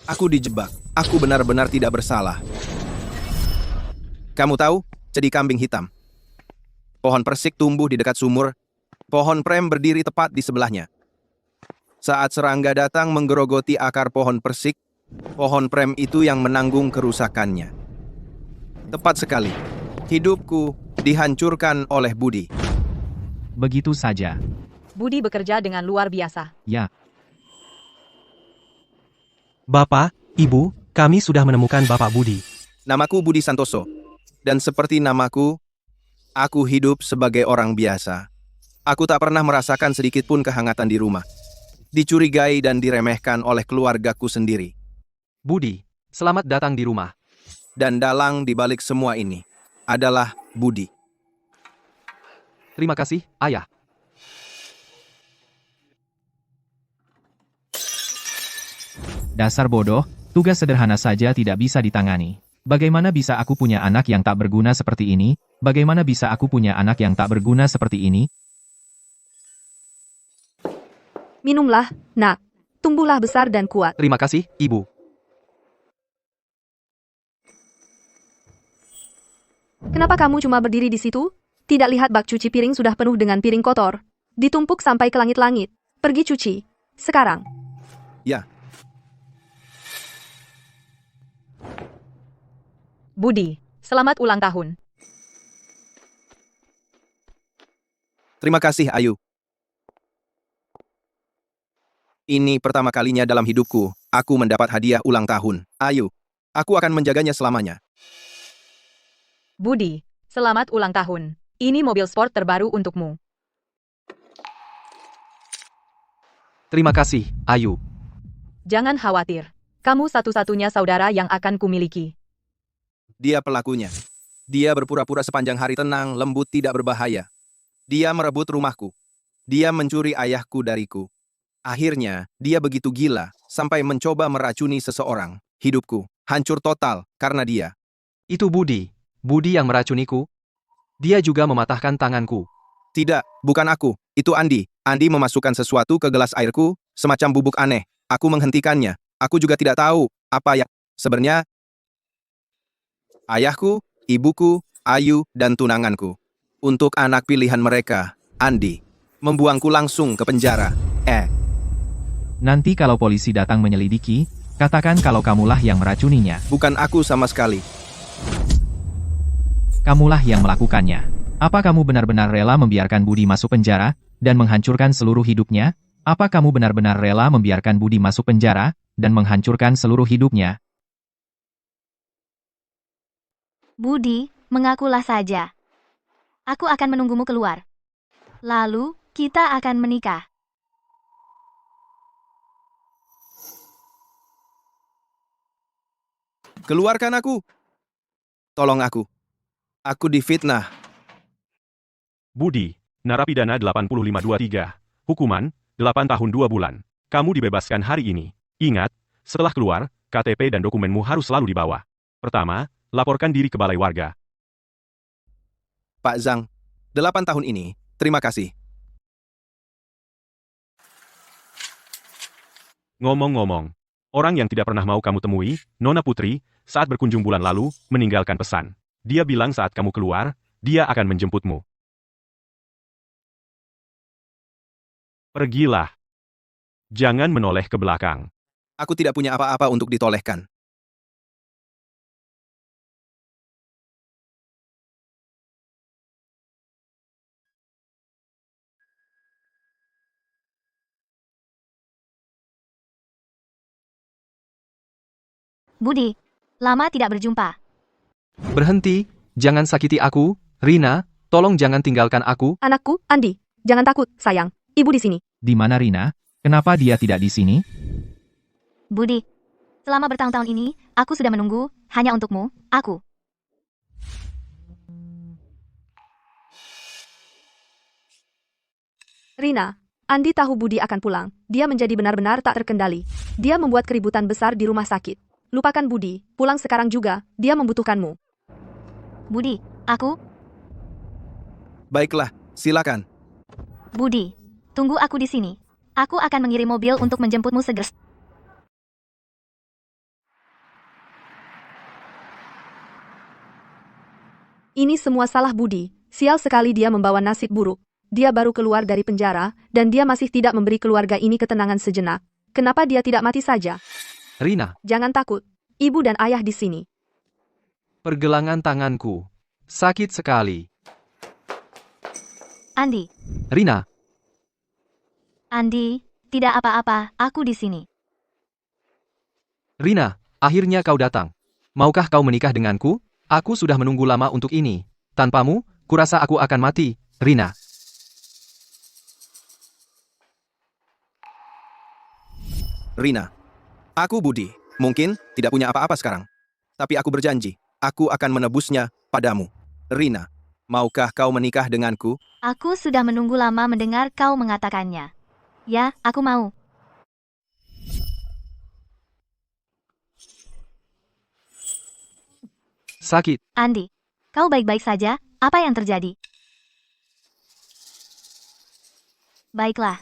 Aku dijebak. Aku benar-benar tidak bersalah. Kamu tahu, jadi kambing hitam. Pohon persik tumbuh di dekat sumur. Pohon prem berdiri tepat di sebelahnya. Saat serangga datang menggerogoti akar pohon persik, pohon prem itu yang menanggung kerusakannya. Tepat sekali. Hidupku dihancurkan oleh Budi. Begitu saja. Budi bekerja dengan luar biasa. Ya, Bapak, Ibu, kami sudah menemukan Bapak Budi. Namaku Budi Santoso. Dan seperti namaku, aku hidup sebagai orang biasa. Aku tak pernah merasakan sedikit pun kehangatan di rumah. Dicurigai dan diremehkan oleh keluargaku sendiri. Budi, selamat datang di rumah. Dan dalang di balik semua ini adalah Budi. Terima kasih, Ayah. dasar bodoh, tugas sederhana saja tidak bisa ditangani. Bagaimana bisa aku punya anak yang tak berguna seperti ini? Bagaimana bisa aku punya anak yang tak berguna seperti ini? Minumlah, nak. Tumbuhlah besar dan kuat. Terima kasih, Ibu. Kenapa kamu cuma berdiri di situ? Tidak lihat bak cuci piring sudah penuh dengan piring kotor. Ditumpuk sampai ke langit-langit. Pergi cuci. Sekarang. Ya, Budi, selamat ulang tahun. terima kasih Ayu. Ini pertama kalinya dalam hidupku, aku mendapat hadiah ulang tahun. Ayu, aku akan menjaganya selamanya. Budi, selamat ulang tahun. Ini mobil sport terbaru untukmu. Terima kasih, Ayu. Jangan khawatir. Kamu satu-satunya saudara yang akan kumiliki. Dia pelakunya. Dia berpura-pura sepanjang hari tenang, lembut, tidak berbahaya. Dia merebut rumahku. Dia mencuri ayahku dariku. Akhirnya, dia begitu gila, sampai mencoba meracuni seseorang. Hidupku hancur total karena dia. Itu Budi. Budi yang meracuniku. Dia juga mematahkan tanganku. Tidak, bukan aku. Itu Andi. Andi memasukkan sesuatu ke gelas airku, semacam bubuk aneh. Aku menghentikannya. Aku juga tidak tahu apa yang sebenarnya. Ayahku, ibuku, Ayu, dan tunanganku. Untuk anak pilihan mereka, Andi, membuangku langsung ke penjara. Nanti kalau polisi datang menyelidiki, katakan kalau kamulah yang meracuninya. Bukan aku sama sekali. Kamulah yang melakukannya. Apa kamu benar-benar rela membiarkan Budi masuk penjara dan menghancurkan seluruh hidupnya? Apa kamu benar-benar rela membiarkan Budi masuk penjara dan menghancurkan seluruh hidupnya? Budi, mengakulah saja. Aku akan menunggumu keluar. Lalu, kita akan menikah. Keluarkan aku. Tolong aku. Aku difitnah. Budi, narapidana 8523. Hukuman, 8 tahun 2 bulan. Kamu dibebaskan hari ini. Ingat, setelah keluar, KTP dan dokumenmu harus selalu dibawa. Pertama, laporkan diri ke balai warga. Pak Zhang, 8 tahun ini, terima kasih. Ngomong-ngomong, orang yang tidak pernah mau kamu temui, Nona Putri, saat berkunjung bulan lalu, meninggalkan pesan. Dia bilang saat kamu keluar, dia akan menjemputmu. Pergilah. Jangan menoleh ke belakang. Aku tidak punya apa-apa untuk ditolehkan. Budi, lama tidak berjumpa. Berhenti, jangan sakiti aku. Rina, tolong jangan tinggalkan aku. Anakku, Andi. Jangan takut, sayang. Ibu di sini. Di mana Rina? Kenapa dia tidak di sini? Budi, selama bertahun-tahun ini, aku sudah menunggu, hanya untukmu, aku. Rina, Andi tahu Budi akan pulang. Dia menjadi benar-benar tak terkendali. Dia membuat keributan besar di rumah sakit. Lupakan Budi, pulang sekarang juga, dia membutuhkanmu. Budi, aku, Baiklah, silakan. Budi, tunggu aku di sini. Aku akan mengirim mobil untuk menjemputmu segera. Ini semua salah Budi. Sial sekali dia membawa nasib buruk. Dia baru keluar dari penjara, dan dia masih tidak memberi keluarga ini ketenangan sejenak. Kenapa dia tidak mati saja? Rina, Jangan takut. Ibu dan ayah di sini. pergelangan tanganku. Sakit sekali. Andi, Rina, Andi, tidak apa-apa, aku di sini. Rina, akhirnya kau datang. Maukah kau menikah denganku? Aku sudah menunggu lama untuk ini. Tanpamu, kurasa aku akan mati, Rina. Rina, aku Budi. Mungkin tidak punya apa-apa sekarang. Tapi aku berjanji, aku akan menebusnya padamu. Rina, maukah kau menikah denganku? Aku sudah menunggu lama mendengar kau mengatakannya. Ya, aku mau. Sakit. Andi, kau baik-baik saja? Apa yang terjadi? Baiklah.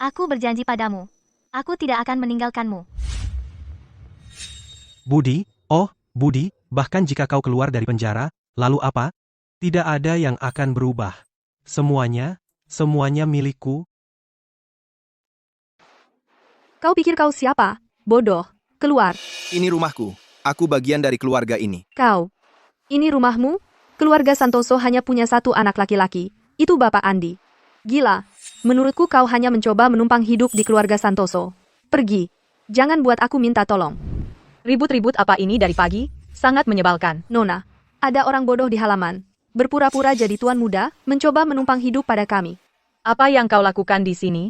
Aku berjanji padamu. Aku tidak akan meninggalkanmu. Budi, oh, Budi, bahkan jika kau keluar dari penjara, lalu apa? Tidak ada yang akan berubah. Semuanya milikku. Kau pikir kau siapa? Bodoh. Keluar. Ini rumahku. Aku bagian dari keluarga ini. Kau. Ini rumahmu? Keluarga Santoso hanya punya satu anak laki-laki. Itu Bapak Andi. Gila. Menurutku kau hanya mencoba menumpang hidup di keluarga Santoso. Pergi. Jangan buat aku minta tolong. Ribut-ribut apa ini dari pagi? Sangat menyebalkan. Nona, ada orang bodoh di halaman. Berpura-pura jadi tuan muda, mencoba menumpang hidup pada kami. Apa yang kau lakukan di sini?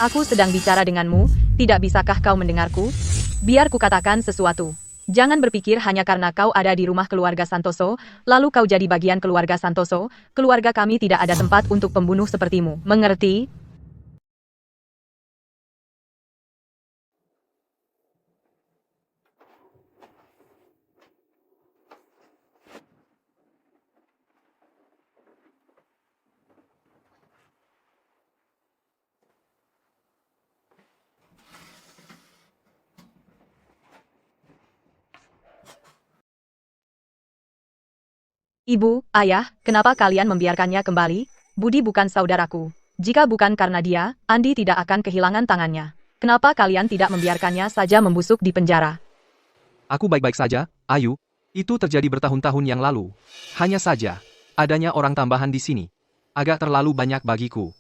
Aku sedang bicara denganmu, tidak bisakah kau mendengarku? Biar kukatakan sesuatu. Jangan berpikir hanya karena kau ada di rumah keluarga Santoso, lalu kau jadi bagian keluarga Santoso. Keluarga kami tidak ada tempat untuk pembunuh sepertimu. Mengerti? Ibu, ayah, kenapa kalian membiarkannya kembali? Budi bukan saudaraku. Jika bukan karena dia, Andi tidak akan kehilangan tangannya. Kenapa kalian tidak membiarkannya saja membusuk di penjara? Aku baik-baik saja, Ayu. Itu terjadi bertahun-tahun yang lalu. Hanya saja, adanya orang tambahan di sini. Agak terlalu banyak bagiku.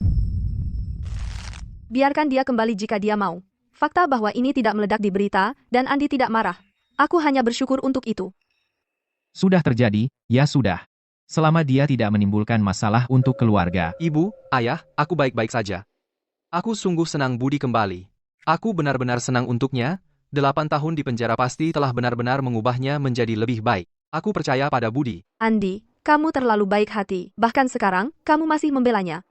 Biarkan dia kembali jika dia mau. Fakta bahwa ini tidak meledak di berita, dan Andi tidak marah. Aku hanya bersyukur untuk itu. Sudah terjadi, ya sudah. Selama dia tidak menimbulkan masalah untuk keluarga. Ibu, ayah, aku baik-baik saja. Aku sungguh senang Budi kembali. Aku benar-benar senang untuknya. 8 tahun di penjara pasti telah benar-benar mengubahnya menjadi lebih baik. Aku percaya pada Budi. Andi, kamu terlalu baik hati. Bahkan sekarang, kamu masih membelanya.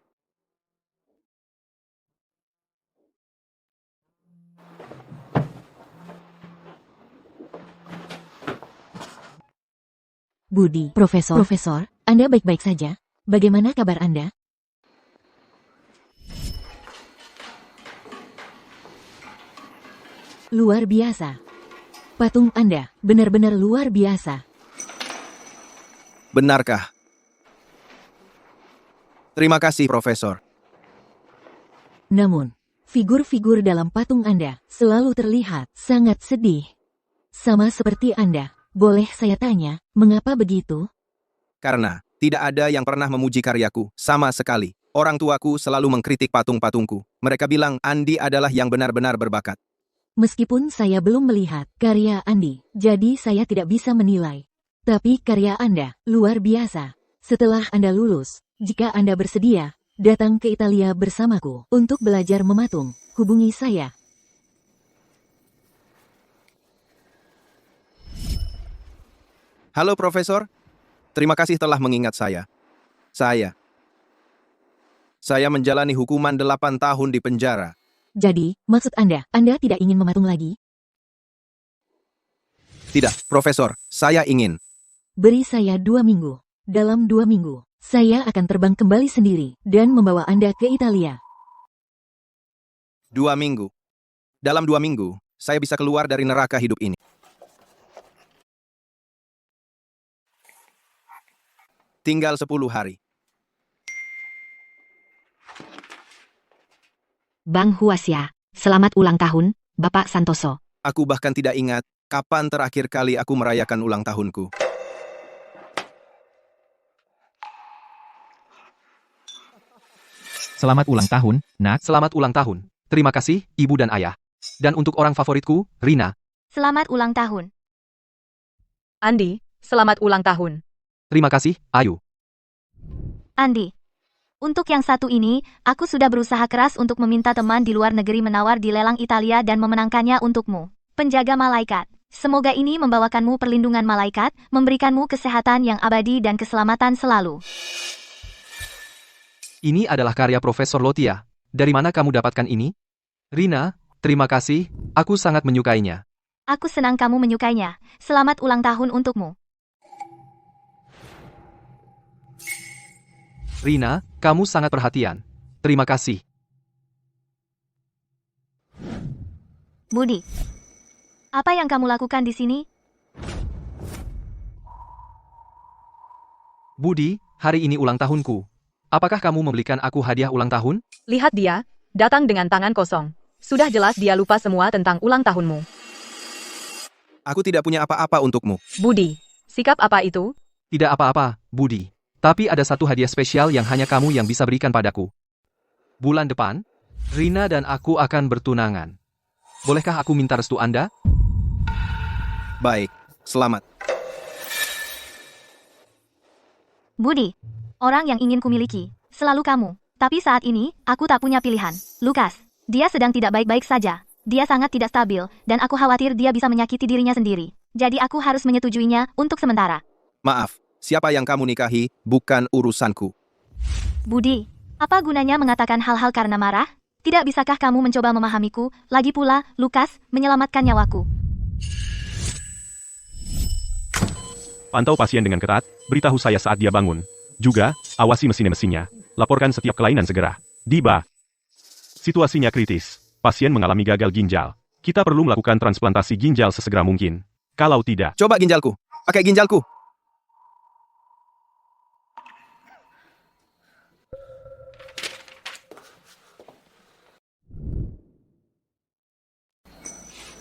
Budi, Profesor, Anda baik-baik saja? Bagaimana kabar Anda? Luar biasa. Patung Anda benar-benar luar biasa. Benarkah? Terima kasih, Profesor. Namun, figur-figur dalam patung Anda selalu terlihat sangat sedih. Sama seperti Anda. Boleh saya tanya, mengapa begitu? Karena tidak ada yang pernah memuji karyaku sama sekali. Orang tuaku selalu mengkritik patung-patungku. Mereka bilang Andi adalah yang benar-benar berbakat. Meskipun saya belum melihat karya Andi, jadi saya tidak bisa menilai. Tapi karya Anda luar biasa. Setelah Anda lulus, jika Anda bersedia, datang ke Italia bersamaku untuk belajar mematung, hubungi saya. Halo, Profesor. Terima kasih telah mengingat saya. Saya menjalani hukuman 8 tahun di penjara. Jadi, maksud Anda tidak ingin mematung lagi? Tidak, Profesor. Saya ingin. Beri saya 2 minggu. Dalam 2 minggu, saya akan terbang kembali sendiri dan membawa Anda ke Italia. 2 minggu. Dalam 2 minggu, saya bisa keluar dari neraka hidup ini. Tinggal 10 hari. Bang Huasya, selamat ulang tahun, Bapak Santoso. Aku bahkan tidak ingat kapan terakhir kali aku merayakan ulang tahunku. Selamat ulang tahun, nak. Selamat ulang tahun. Terima kasih, ibu dan ayah. Dan untuk orang favoritku, Rina. Selamat ulang tahun. Andi, selamat ulang tahun. Terima kasih, Ayu. Andi. Untuk yang satu ini, aku sudah berusaha keras untuk meminta teman di luar negeri menawar di lelang Italia dan memenangkannya untukmu. Penjaga malaikat. Semoga ini membawakanmu perlindungan malaikat, memberikanmu kesehatan yang abadi dan keselamatan selalu. Ini adalah karya Profesor Lotia. Dari mana kamu dapatkan ini? Rina, terima kasih, aku sangat menyukainya. Aku senang kamu menyukainya. Selamat ulang tahun untukmu. Rina, kamu sangat perhatian. Terima kasih. Budi. Apa yang kamu lakukan di sini? Budi, hari ini ulang tahunku. Apakah kamu membelikan aku hadiah ulang tahun? Lihat dia, datang dengan tangan kosong. Sudah jelas dia lupa semua tentang ulang tahunmu. Aku tidak punya apa-apa untukmu. Budi, sikap apa itu? Tidak apa-apa, Budi. Tapi ada satu hadiah spesial yang hanya kamu yang bisa berikan padaku. Bulan depan, Rina dan aku akan bertunangan. Bolehkah aku minta restu Anda? Baik, selamat. Budi. Orang yang ingin kumiliki. Selalu kamu. Tapi saat ini, aku tak punya pilihan. Lukas. Dia sedang tidak baik-baik saja. Dia sangat tidak stabil, dan aku khawatir dia bisa menyakiti dirinya sendiri. Jadi aku harus menyetujuinya untuk sementara. Maaf, siapa yang kamu nikahi bukan urusanku. Budi, apa gunanya mengatakan hal-hal karena marah? Tidak bisakah kamu mencoba memahamiku? Lagi pula, Lukas, menyelamatkan nyawaku. Pantau pasien dengan ketat, beritahu saya saat dia bangun. Juga, awasi mesinnya. Laporkan setiap kelainan segera. Diba. Situasinya kritis. Pasien mengalami gagal ginjal. Kita perlu melakukan transplantasi ginjal sesegera mungkin. Kalau tidak, Coba ginjalku. Pakai ginjalku.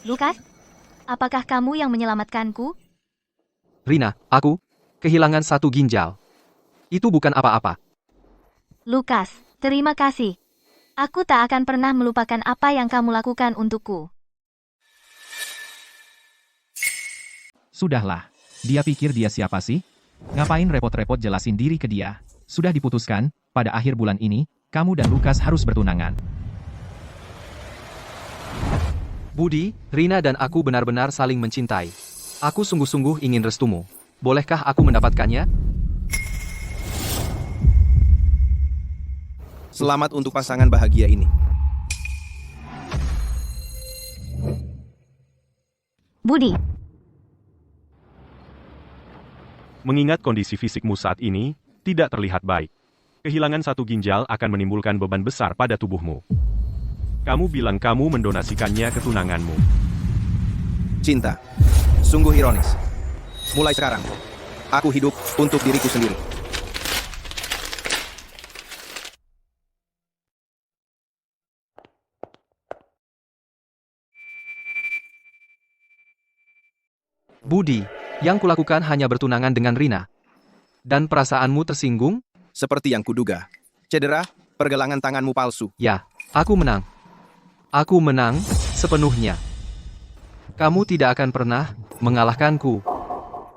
Lukas, apakah kamu yang menyelamatkanku? Rina, aku kehilangan satu ginjal. Itu bukan apa-apa. Lukas, terima kasih. Aku tak akan pernah melupakan apa yang kamu lakukan untukku. Sudahlah. Dia pikir dia siapa sih? Ngapain repot-repot jelasin diri ke dia? Sudah diputuskan, pada akhir bulan ini, kamu dan Lukas harus bertunangan. Budi, Rina dan aku benar-benar saling mencintai. Aku sungguh-sungguh ingin restumu. Bolehkah aku mendapatkannya? Selamat untuk pasangan bahagia ini. Budi, mengingat kondisi fisikmu saat ini, tidak terlihat baik. Kehilangan satu ginjal akan menimbulkan beban besar pada tubuhmu. Kamu bilang kamu mendonasikannya ke tunanganmu. Cinta. Sungguh ironis. Mulai sekarang, aku hidup untuk diriku sendiri. Budi, yang kulakukan hanya bertunangan dengan Rina. Dan perasaanmu tersinggung? Seperti yang kuduga. Cedera, pergelangan tanganmu palsu. Ya, aku menang. Aku menang sepenuhnya. Kamu tidak akan pernah mengalahkanku.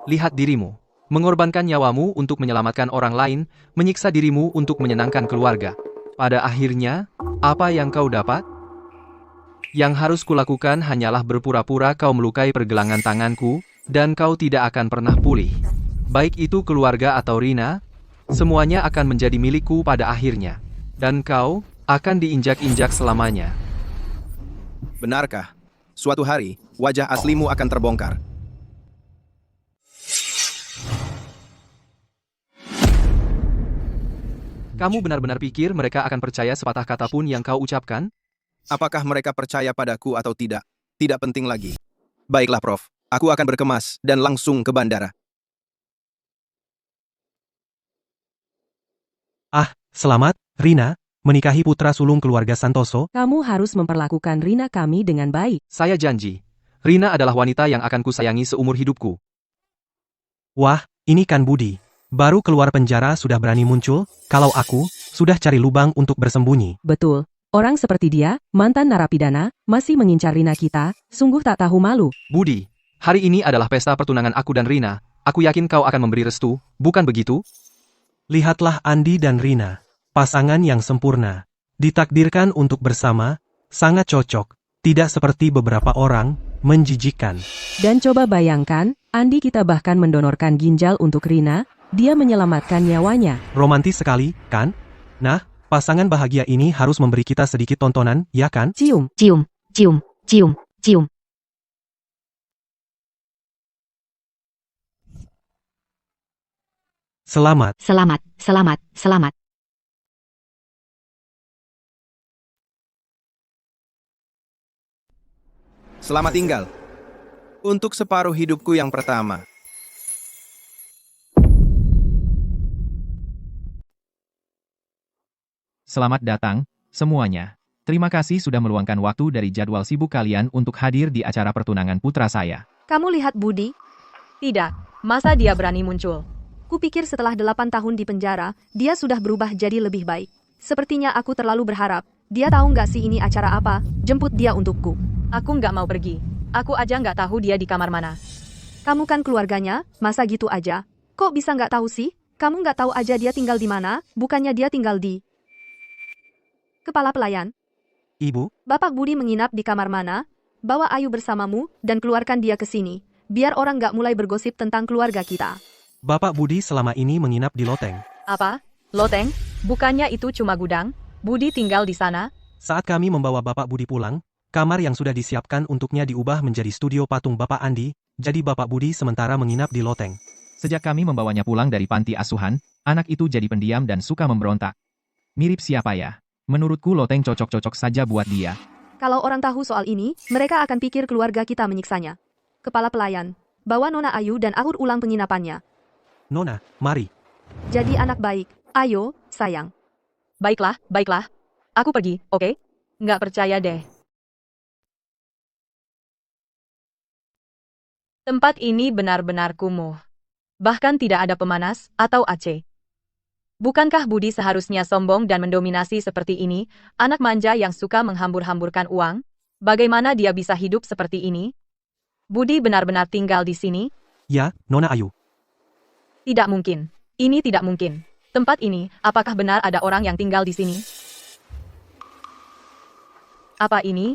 Lihat dirimu. Mengorbankan nyawamu untuk menyelamatkan orang lain, menyiksa dirimu untuk menyenangkan keluarga. Pada akhirnya, apa yang kau dapat? Yang harus kulakukan hanyalah berpura-pura kau melukai pergelangan tanganku, dan kau tidak akan pernah pulih. Baik itu keluarga atau Rina, semuanya akan menjadi milikku pada akhirnya. Dan kau akan diinjak-injak selamanya. Benarkah? Suatu hari, wajah aslimu akan terbongkar. Kamu benar-benar pikir mereka akan percaya sepatah kata pun yang kau ucapkan? Apakah mereka percaya padaku atau tidak? Tidak penting lagi. Baiklah, Prof. Aku akan berkemas dan langsung ke bandara. Selamat, Rina, menikahi putra sulung keluarga Santoso. Kamu harus memperlakukan Rina kami dengan baik. Saya janji. Rina adalah wanita yang akan kusayangi seumur hidupku. Wah, ini kan Budi. Baru keluar penjara sudah berani muncul, kalau aku, sudah cari lubang untuk bersembunyi. Betul. Orang seperti dia, mantan narapidana, masih mengincar Rina kita, sungguh tak tahu malu. Budi, hari ini adalah pesta pertunangan aku dan Rina. Aku yakin kau akan memberi restu, bukan begitu? Lihatlah Andi dan Rina, pasangan yang sempurna. Ditakdirkan untuk bersama, sangat cocok. Tidak seperti beberapa orang, menjijikan. Dan coba bayangkan, Andi kita bahkan mendonorkan ginjal untuk Rina, dia menyelamatkan nyawanya. Romantis sekali, kan? Nah, pasangan bahagia ini harus memberi kita sedikit tontonan, ya kan? Cium. Cium, cium, cium, cium. Selamat. Selamat, selamat, selamat. Selamat tinggal. Untuk separuh hidupku yang pertama. Selamat datang, semuanya. Terima kasih sudah meluangkan waktu dari jadwal sibuk kalian untuk hadir di acara pertunangan putra saya. Kamu lihat Budi? Tidak, masa dia berani muncul? Kupikir setelah 8 tahun di penjara, dia sudah berubah jadi lebih baik. Sepertinya aku terlalu berharap. Dia tahu nggak sih ini acara apa? Jemput dia untukku. Aku nggak mau pergi. Aku aja nggak tahu dia di kamar mana. Kamu kan keluarganya, masa gitu aja? Kok bisa nggak tahu sih? Kamu nggak tahu aja dia tinggal di mana? Bukannya dia tinggal di... Kepala pelayan. Ibu, Bapak Budi menginap di kamar mana? Bawa Ayu bersamamu, dan keluarkan dia ke sini. Biar orang nggak mulai bergosip tentang keluarga kita. Bapak Budi selama ini menginap di loteng. Apa? Loteng? Bukannya itu cuma gudang? Budi tinggal di sana? Saat kami membawa Bapak Budi pulang, kamar yang sudah disiapkan untuknya diubah menjadi studio patung Bapak Andi, jadi Bapak Budi sementara menginap di loteng. Sejak kami membawanya pulang dari panti asuhan, anak itu jadi pendiam dan suka memberontak. Mirip siapa ya? Menurutku loteng cocok-cocok saja buat dia. Kalau orang tahu soal ini, mereka akan pikir keluarga kita menyiksanya. Kepala pelayan, bawa Nona Ayu dan atur ulang penginapannya. Nona, mari. Jadi anak baik. Ayo, sayang. Baiklah, baiklah. Aku pergi, oke? Nggak percaya deh. Tempat ini benar-benar kumuh. Bahkan tidak ada pemanas atau AC. Bukankah Budi seharusnya sombong dan mendominasi seperti ini, anak manja yang suka menghambur-hamburkan uang? Bagaimana dia bisa hidup seperti ini? Budi benar-benar tinggal di sini? Ya, Nona Ayu. Tidak mungkin. Ini tidak mungkin. Tempat ini, apakah benar ada orang yang tinggal di sini? Apa ini?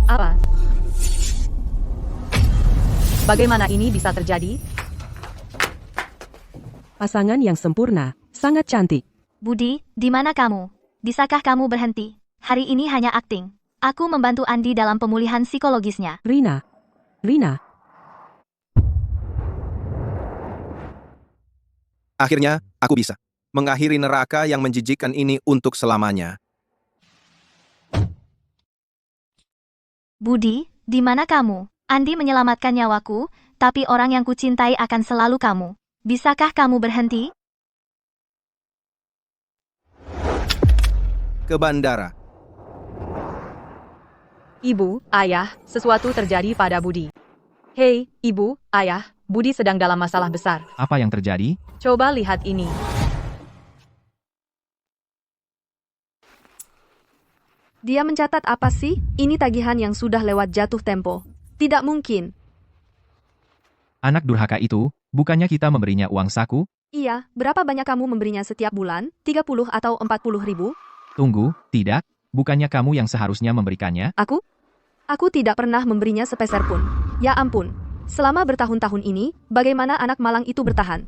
Apa? Bagaimana ini bisa terjadi? Pasangan yang sempurna, sangat cantik. Budi, di mana kamu? Bisakah kamu berhenti? Hari ini hanya akting. Aku membantu Andi dalam pemulihan psikologisnya. Rina. Akhirnya, aku bisa mengakhiri neraka yang menjijikkan ini untuk selamanya. Budi, di mana kamu? Andi menyelamatkan nyawaku, tapi orang yang kucintai akan selalu kamu. Bisakah kamu berhenti? Ke bandara. Ibu, ayah, sesuatu terjadi pada Budi. Hei, ibu, ayah, Budi sedang dalam masalah besar. Apa yang terjadi? Coba lihat ini. Dia mencatat apa sih? Ini tagihan yang sudah lewat jatuh tempo. Tidak mungkin. Anak durhaka itu, bukannya kita memberinya uang saku? Iya, berapa banyak kamu memberinya setiap bulan? 30 atau 40 ribu? Tunggu, tidak. Bukannya kamu yang seharusnya memberikannya? Aku? Aku tidak pernah memberinya sepeser pun. Ya ampun. Selama bertahun-tahun ini, bagaimana anak malang itu bertahan?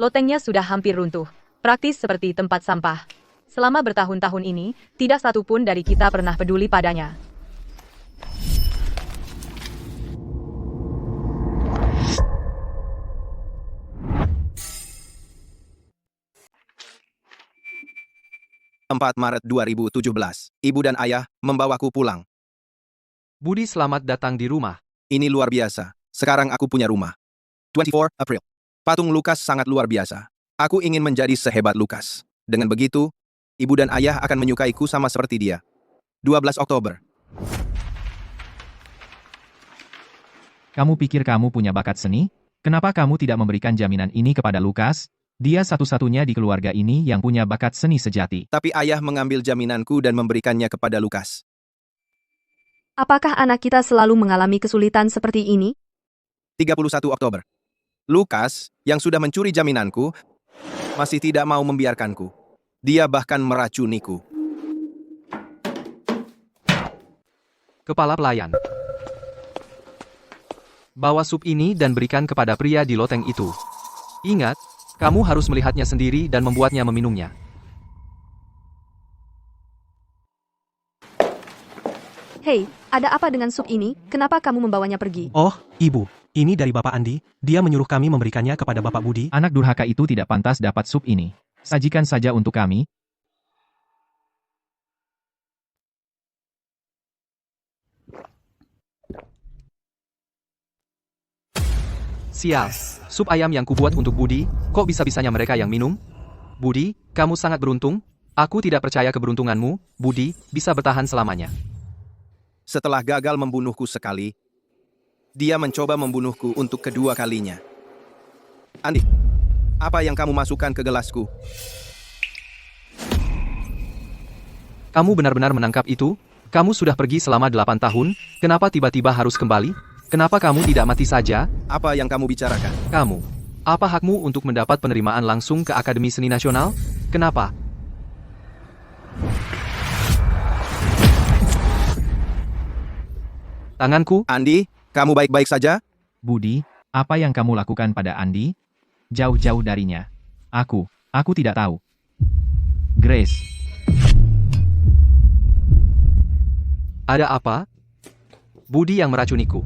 Lotengnya sudah hampir runtuh. Praktis seperti tempat sampah. Selama bertahun-tahun ini, tidak satu pun dari kita pernah peduli padanya. Maret 2017. Ibu dan ayah membawaku pulang. Budi selamat datang di rumah. Ini luar biasa. Sekarang aku punya rumah. 24 April. Patung Lukas sangat luar biasa. Aku ingin menjadi sehebat Lukas. Dengan begitu, ibu dan ayah akan menyukaiku sama seperti dia. 12 Oktober. Kamu pikir kamu punya bakat seni? Kenapa kamu tidak memberikan jaminan ini kepada Lukas? Dia satu-satunya di keluarga ini yang punya bakat seni sejati. Tapi ayah mengambil jaminanku dan memberikannya kepada Lukas. Apakah anak kita selalu mengalami kesulitan seperti ini? 31 Oktober. Lukas, yang sudah mencuri jaminanku, masih tidak mau membiarkanku. Dia bahkan meracuniku. Kepala pelayan. Bawa sup ini dan berikan kepada pria di loteng itu. Ingat, kamu harus melihatnya sendiri dan membuatnya meminumnya. Hei, ada apa dengan sup ini? Kenapa kamu membawanya pergi? Oh, Ibu, ini dari Bapak Andi. Dia menyuruh kami memberikannya kepada Bapak Budi. Anak durhaka itu tidak pantas dapat sup ini. Sajikan saja untuk kami. Sial, sup ayam yang kubuat untuk Budi, kok bisa-bisanya mereka yang minum? Budi, kamu sangat beruntung. Aku tidak percaya keberuntunganmu, Budi, bisa bertahan selamanya. Setelah gagal membunuhku sekali, dia mencoba membunuhku untuk kedua kalinya. Andi, apa yang kamu masukkan ke gelasku? Kamu benar-benar menangkap itu? Kamu sudah pergi selama 8 tahun, kenapa tiba-tiba harus kembali? Kenapa kamu tidak mati saja? Apa yang kamu bicarakan? Kamu, apa hakmu untuk mendapat penerimaan langsung ke Akademi Seni Nasional? Kenapa? Tanganku, Andi, kamu baik-baik saja? Budi, apa yang kamu lakukan pada Andi? Jauh-jauh darinya. Aku tidak tahu. Grace, ada apa? Budi yang meracuniku.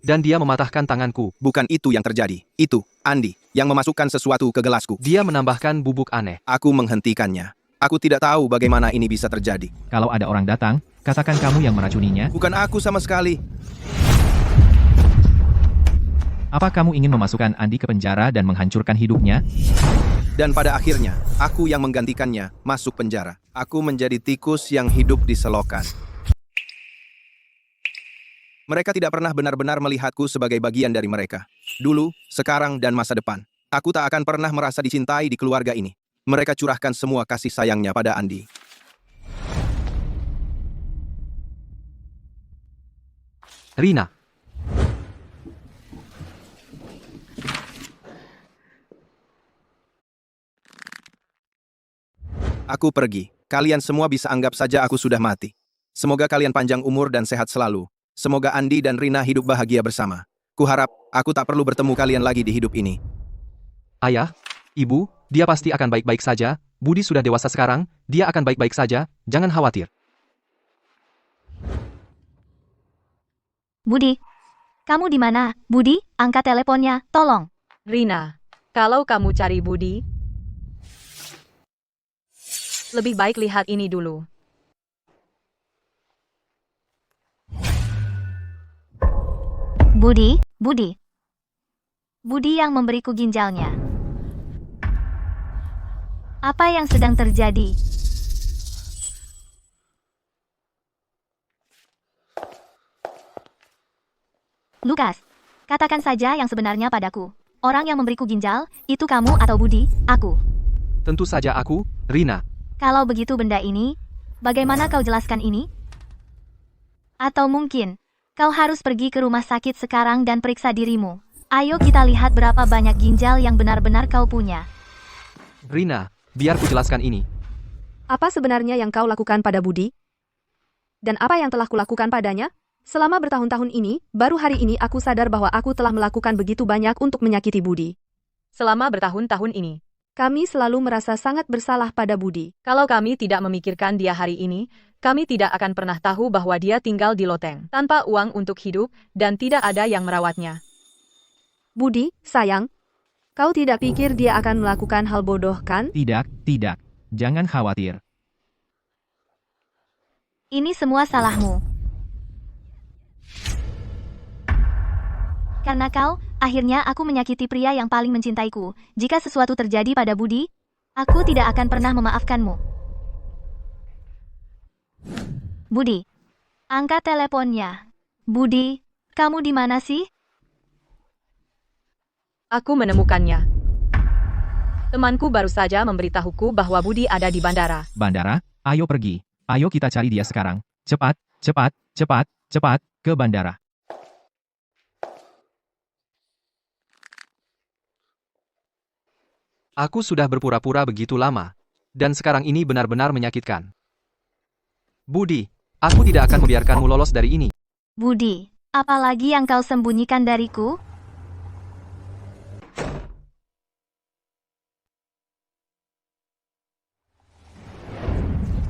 Dan dia mematahkan tanganku. Bukan itu yang terjadi. Itu, Andi, yang memasukkan sesuatu ke gelasku. Dia menambahkan bubuk aneh. Aku menghentikannya. Aku tidak tahu bagaimana ini bisa terjadi. kalau ada orang datang, katakan kamu yang meracuninya. Bukan aku sama sekali. Apa kamu ingin memasukkan Andi ke penjara dan menghancurkan hidupnya? Dan pada akhirnya, aku yang menggantikannya masuk penjara. Aku menjadi tikus yang hidup di selokan. Mereka tidak pernah benar-benar melihatku sebagai bagian dari mereka. Dulu, sekarang, dan masa depan. Aku tak akan pernah merasa dicintai di keluarga ini. Mereka curahkan semua kasih sayangnya pada Andi. Rina. Aku pergi. Kalian semua bisa anggap saja aku sudah mati. Semoga kalian panjang umur dan sehat selalu. Semoga Andi dan Rina hidup bahagia bersama. Kuharap aku tak perlu bertemu kalian lagi di hidup ini. Ayah, Ibu, dia pasti akan baik-baik saja. Budi sudah dewasa sekarang, dia akan baik-baik saja, jangan khawatir. Budi, kamu di mana? Budi, angkat teleponnya, tolong. Rina, kalau kamu cari Budi, lebih baik lihat ini dulu. Budi, Budi yang memberiku ginjalnya. Apa yang sedang terjadi? Lukas, katakan saja yang sebenarnya padaku. Orang yang memberiku ginjal, itu kamu atau Budi? Aku. Tentu saja aku, Rina. Kalau begitu benda ini, bagaimana kau jelaskan ini? Atau mungkin, kau harus pergi ke rumah sakit sekarang dan periksa dirimu. Ayo kita lihat berapa banyak ginjal yang benar-benar kau punya. Rina, biar ku jelaskan ini. Apa sebenarnya yang kau lakukan pada Budi? Dan apa yang telah kulakukan padanya? Selama bertahun-tahun ini, baru hari ini aku sadar bahwa aku telah melakukan begitu banyak untuk menyakiti Budi. Selama bertahun-tahun ini, Kami selalu merasa sangat bersalah pada Budi. kalau kami tidak memikirkan dia hari ini, kami tidak akan pernah tahu bahwa dia tinggal di loteng, tanpa uang untuk hidup, dan tidak ada yang merawatnya. Budi, sayang, kau tidak pikir dia akan melakukan hal bodoh, kan? Tidak. Jangan khawatir. Ini semua salahmu. Karena kau Akhirnya aku menyakiti pria yang paling mencintaiku. Jika sesuatu terjadi pada Budi, aku tidak akan pernah memaafkanmu. Budi, angkat teleponnya. Budi, kamu di mana sih? Aku menemukannya. Temanku baru saja memberitahuku bahwa Budi ada di bandara. Bandara, ayo pergi. Ayo kita cari dia sekarang. Cepat, cepat, cepat, cepat, ke bandara. Aku sudah berpura-pura begitu lama, dan sekarang ini benar-benar menyakitkan. Budi, aku tidak akan membiarkanmu lolos dari ini. Budi, apalagi yang kau sembunyikan dariku?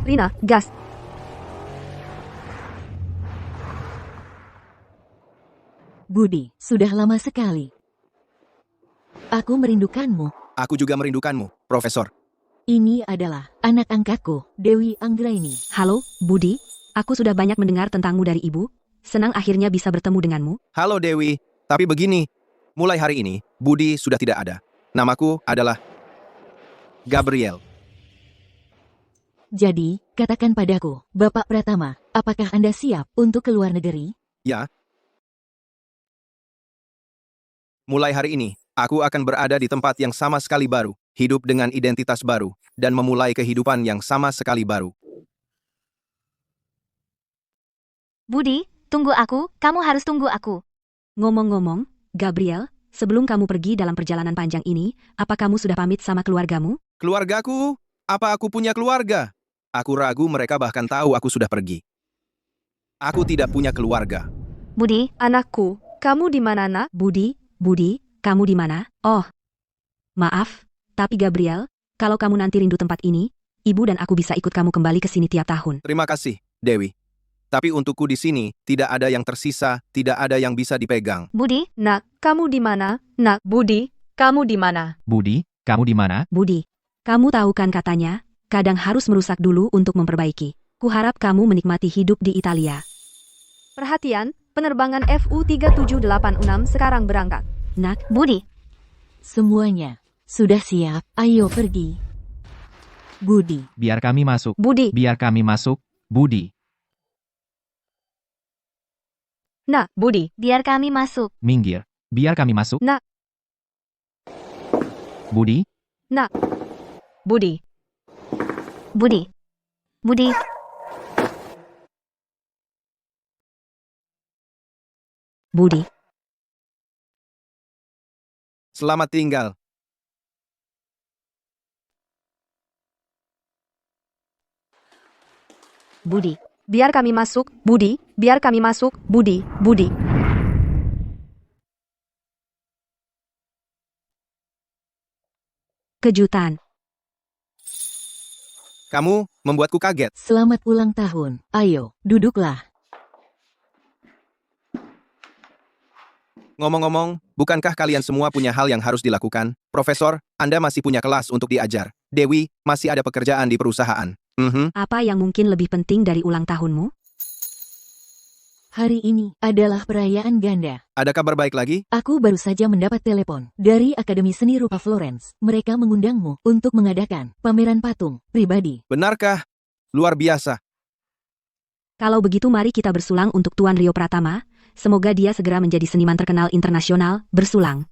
Rina, gas. Budi, sudah lama sekali. Aku merindukanmu. Aku juga merindukanmu, Profesor. Ini adalah anak angkatku, Dewi Anggraini. Halo, Budi. Aku sudah banyak mendengar tentangmu dari ibu. Senang akhirnya bisa bertemu denganmu. Halo Dewi, tapi begini, mulai hari ini, Budi sudah tidak ada. Namaku adalah Gabriel. Jadi, katakan padaku, Bapak Pratama, apakah Anda siap untuk keluar negeri? Ya. Mulai hari ini, aku akan berada di tempat yang sama sekali baru, hidup dengan identitas baru, dan memulai kehidupan yang sama sekali baru. Budi, tunggu aku, kamu harus tunggu aku. Ngomong-ngomong, Gabriel, sebelum kamu pergi dalam perjalanan panjang ini, apa kamu sudah pamit sama keluargamu? Keluargaku? Apa aku punya keluarga? Aku ragu mereka bahkan tahu aku sudah pergi. Aku tidak punya keluarga. Budi, Anakku, kamu di mana, Nak? Budi, kamu di mana? Oh, maaf, tapi Gabriel, kalau kamu nanti rindu tempat ini, ibu dan aku bisa ikut kamu kembali ke sini tiap tahun. Terima kasih, Dewi. Tapi untukku di sini, tidak ada yang tersisa, tidak ada yang bisa dipegang. Budi, Nak, kamu di mana? Nak, Budi, kamu di mana? Budi, kamu di mana? Budi, kamu tahu kan katanya, kadang harus merusak dulu untuk memperbaiki. Kuharap kamu menikmati hidup di Italia. Perhatian, penerbangan FU3786 sekarang berangkat. Nak, Budi, Semuanya sudah siap, ayo pergi. Budi, Biar kami masuk. Budi, Biar kami masuk, Budi. Nak, Budi, biar kami masuk. Minggir. Biar kami masuk. Nak. Budi, Nak, Budi, Budi, Budi, Budi. Selamat tinggal. Budi. Biar kami masuk, Budi. Biar kami masuk, Budi. Budi. Kejutan. Kamu membuatku kaget. selamat ulang tahun. Ayo, duduklah. Ngomong-ngomong, bukankah kalian semua punya hal yang harus dilakukan? Profesor, Anda masih punya kelas untuk diajar. Dewi, masih ada pekerjaan di perusahaan. Apa yang mungkin lebih penting dari ulang tahunmu? Hari ini adalah perayaan ganda. Ada kabar baik lagi? Aku baru saja mendapat telepon dari Akademi Seni Rupa Florence. Mereka mengundangmu untuk mengadakan pameran patung pribadi. Benarkah? Luar biasa. Kalau begitu mari kita bersulang untuk Tuan Rio Pratama. Semoga dia segera menjadi seniman terkenal internasional. Bersulang.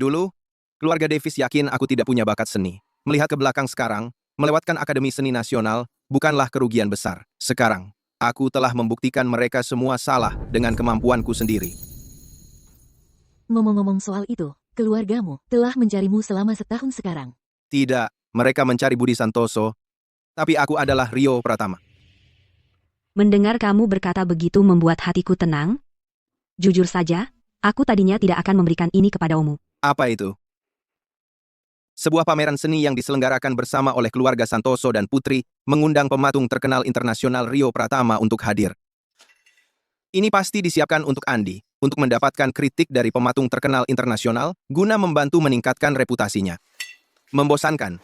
Dulu, keluarga Davis yakin aku tidak punya bakat seni. Melihat ke belakang sekarang, melewatkan Akademi Seni Nasional bukanlah kerugian besar. Sekarang, aku telah membuktikan mereka semua salah dengan kemampuanku sendiri. Ngomong-ngomong soal itu, keluargamu telah mencarimu selama setahun sekarang. Tidak, mereka mencari Budi Santoso, tapi aku adalah Rio Pratama. Mendengar kamu berkata begitu membuat hatiku tenang. Jujur saja, aku tadinya tidak akan memberikan ini kepadamu. Apa itu? Sebuah pameran seni yang diselenggarakan bersama oleh keluarga Santoso dan Putri mengundang pematung terkenal internasional Rio Pratama untuk hadir. Ini pasti disiapkan untuk Andi, untuk mendapatkan kritik dari pematung terkenal internasional guna membantu meningkatkan reputasinya. Membosankan.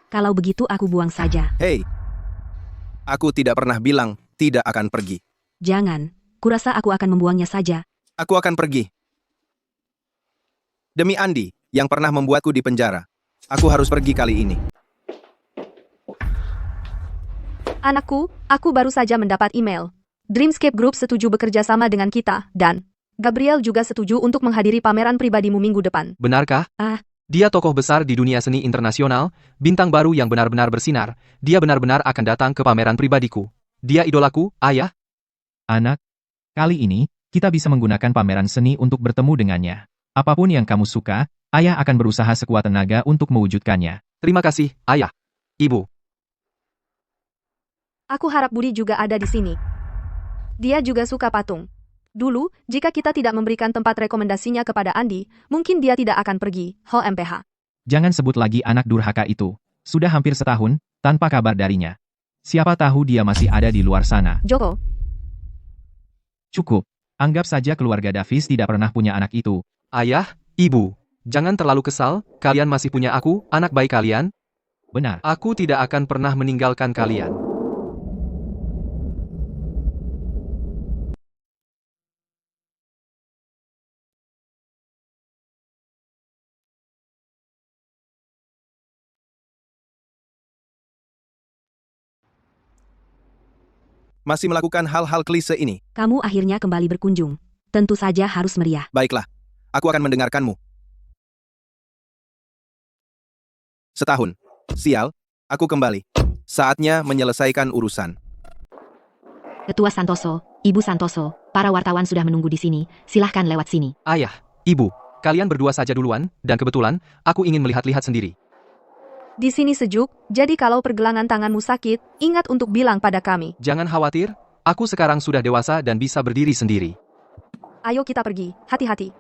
Kalau begitu aku buang saja. Hei, aku tidak pernah bilang tidak akan pergi. Jangan, kurasa aku akan membuangnya saja. Aku akan pergi. Demi Andi, yang pernah membuatku di penjara. Aku harus pergi kali ini. Anakku, aku baru saja mendapat email. Dreamscape Group setuju bekerja sama dengan kita, dan Gabriel juga setuju untuk menghadiri pameran pribadimu minggu depan. Benarkah? Ah. Dia tokoh besar di dunia seni internasional, bintang baru yang benar-benar bersinar. Dia benar-benar akan datang ke pameran pribadiku. Dia idolaku, ayah. Anak, kali ini, kita bisa menggunakan pameran seni untuk bertemu dengannya. Apapun yang kamu suka, ayah akan berusaha sekuat tenaga untuk mewujudkannya. Terima kasih, ayah. Ibu. Aku harap Budi juga ada di sini. Dia juga suka patung. Dulu, jika kita tidak memberikan tempat rekomendasinya kepada Andi, mungkin dia tidak akan pergi. Ho MPH. Jangan sebut lagi anak durhaka itu. Sudah hampir setahun, tanpa kabar darinya. Siapa tahu dia masih ada di luar sana. Joko, Cukup. Anggap saja keluarga Davis tidak pernah punya anak itu. Ayah, ibu. Jangan terlalu kesal, kalian masih punya aku, anak baik kalian. Benar. Aku tidak akan pernah meninggalkan kalian. Masih melakukan hal-hal klise ini. kamu akhirnya kembali berkunjung. Tentu saja harus meriah. Baiklah, aku akan mendengarkanmu. Setahun. Sial, aku kembali. Saatnya menyelesaikan urusan. Ketua Santoso, Ibu Santoso, para wartawan sudah menunggu di sini. Silahkan lewat sini. Ayah, ibu, kalian berdua saja duluan, dan kebetulan, aku ingin melihat-lihat sendiri. Di sini sejuk, jadi kalau pergelangan tanganmu sakit, ingat untuk bilang pada kami. Jangan khawatir, aku sekarang sudah dewasa dan bisa berdiri sendiri. Ayo kita pergi, hati-hati.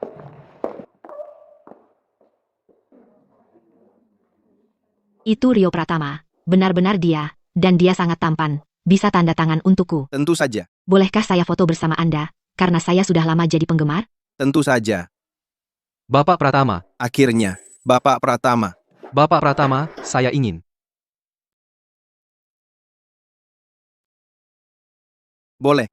Itu Rio Pratama. Benar-benar dia, dan dia sangat tampan. Bisa tanda tangan untukku. Tentu saja. Bolehkah saya foto bersama Anda? Karena saya sudah lama jadi penggemar. Tentu saja. Bapak Pratama, Akhirnya, Bapak Pratama. Bapak Pratama, saya ingin. Boleh.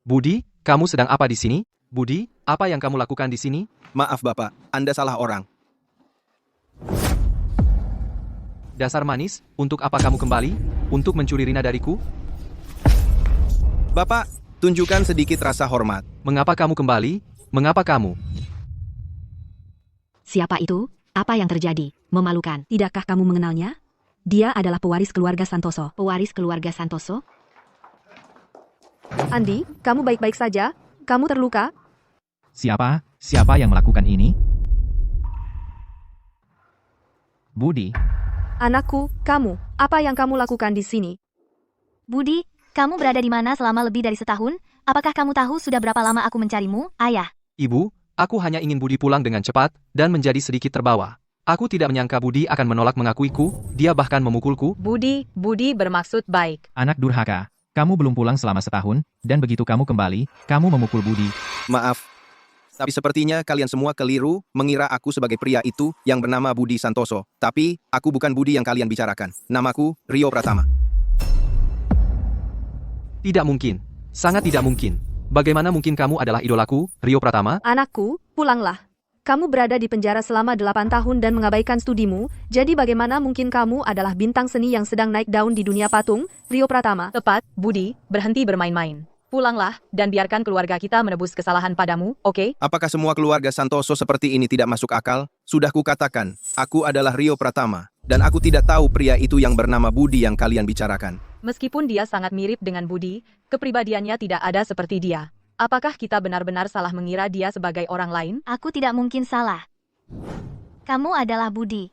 Budi, kamu sedang apa di sini? Budi, apa yang kamu lakukan di sini? Maaf Bapak, Anda salah orang. Dasar manis, untuk apa kamu kembali? Untuk mencuri Rina dariku? Bapak, tunjukkan sedikit rasa hormat. Mengapa kamu kembali? Mengapa kamu? Siapa itu? Apa yang terjadi? Memalukan. Tidakkah kamu mengenalnya? Dia adalah pewaris keluarga Santoso. Pewaris keluarga Santoso? Andi, kamu baik-baik saja? Kamu terluka? Siapa? Siapa yang melakukan ini? Budi, Anakku, kamu, apa yang kamu lakukan di sini? Budi, kamu berada di mana selama lebih dari setahun? Apakah kamu tahu sudah berapa lama aku mencarimu, ayah? Ibu, aku hanya ingin Budi pulang dengan cepat dan menjadi sedikit terbawa. Aku tidak menyangka Budi akan menolak mengakuiku, dia bahkan memukulku. Budi bermaksud baik. anak durhaka. Kamu belum pulang selama setahun, dan begitu kamu kembali, kamu memukul Budi. Maaf. Tapi sepertinya kalian semua keliru mengira aku sebagai pria itu yang bernama Budi Santoso. Tapi, aku bukan Budi yang kalian bicarakan. Namaku Rio Pratama. Tidak mungkin. Sangat tidak mungkin. Bagaimana mungkin kamu adalah idolaku, Rio Pratama? Anakku, pulanglah. Kamu berada di penjara selama 8 tahun dan mengabaikan studimu, jadi bagaimana mungkin kamu adalah bintang seni yang sedang naik daun di dunia patung, Rio Pratama? Tepat, Budi, berhenti bermain-main. Pulanglah, dan biarkan keluarga kita menebus kesalahan padamu, oke? Apakah semua keluarga Santoso seperti ini tidak masuk akal? Sudah kukatakan, aku adalah Rio Pratama, dan aku tidak tahu pria itu yang bernama Budi yang kalian bicarakan. Meskipun dia sangat mirip dengan Budi, kepribadiannya tidak ada seperti dia. Apakah kita benar-benar salah mengira dia sebagai orang lain? Aku tidak mungkin salah. Kamu adalah Budi.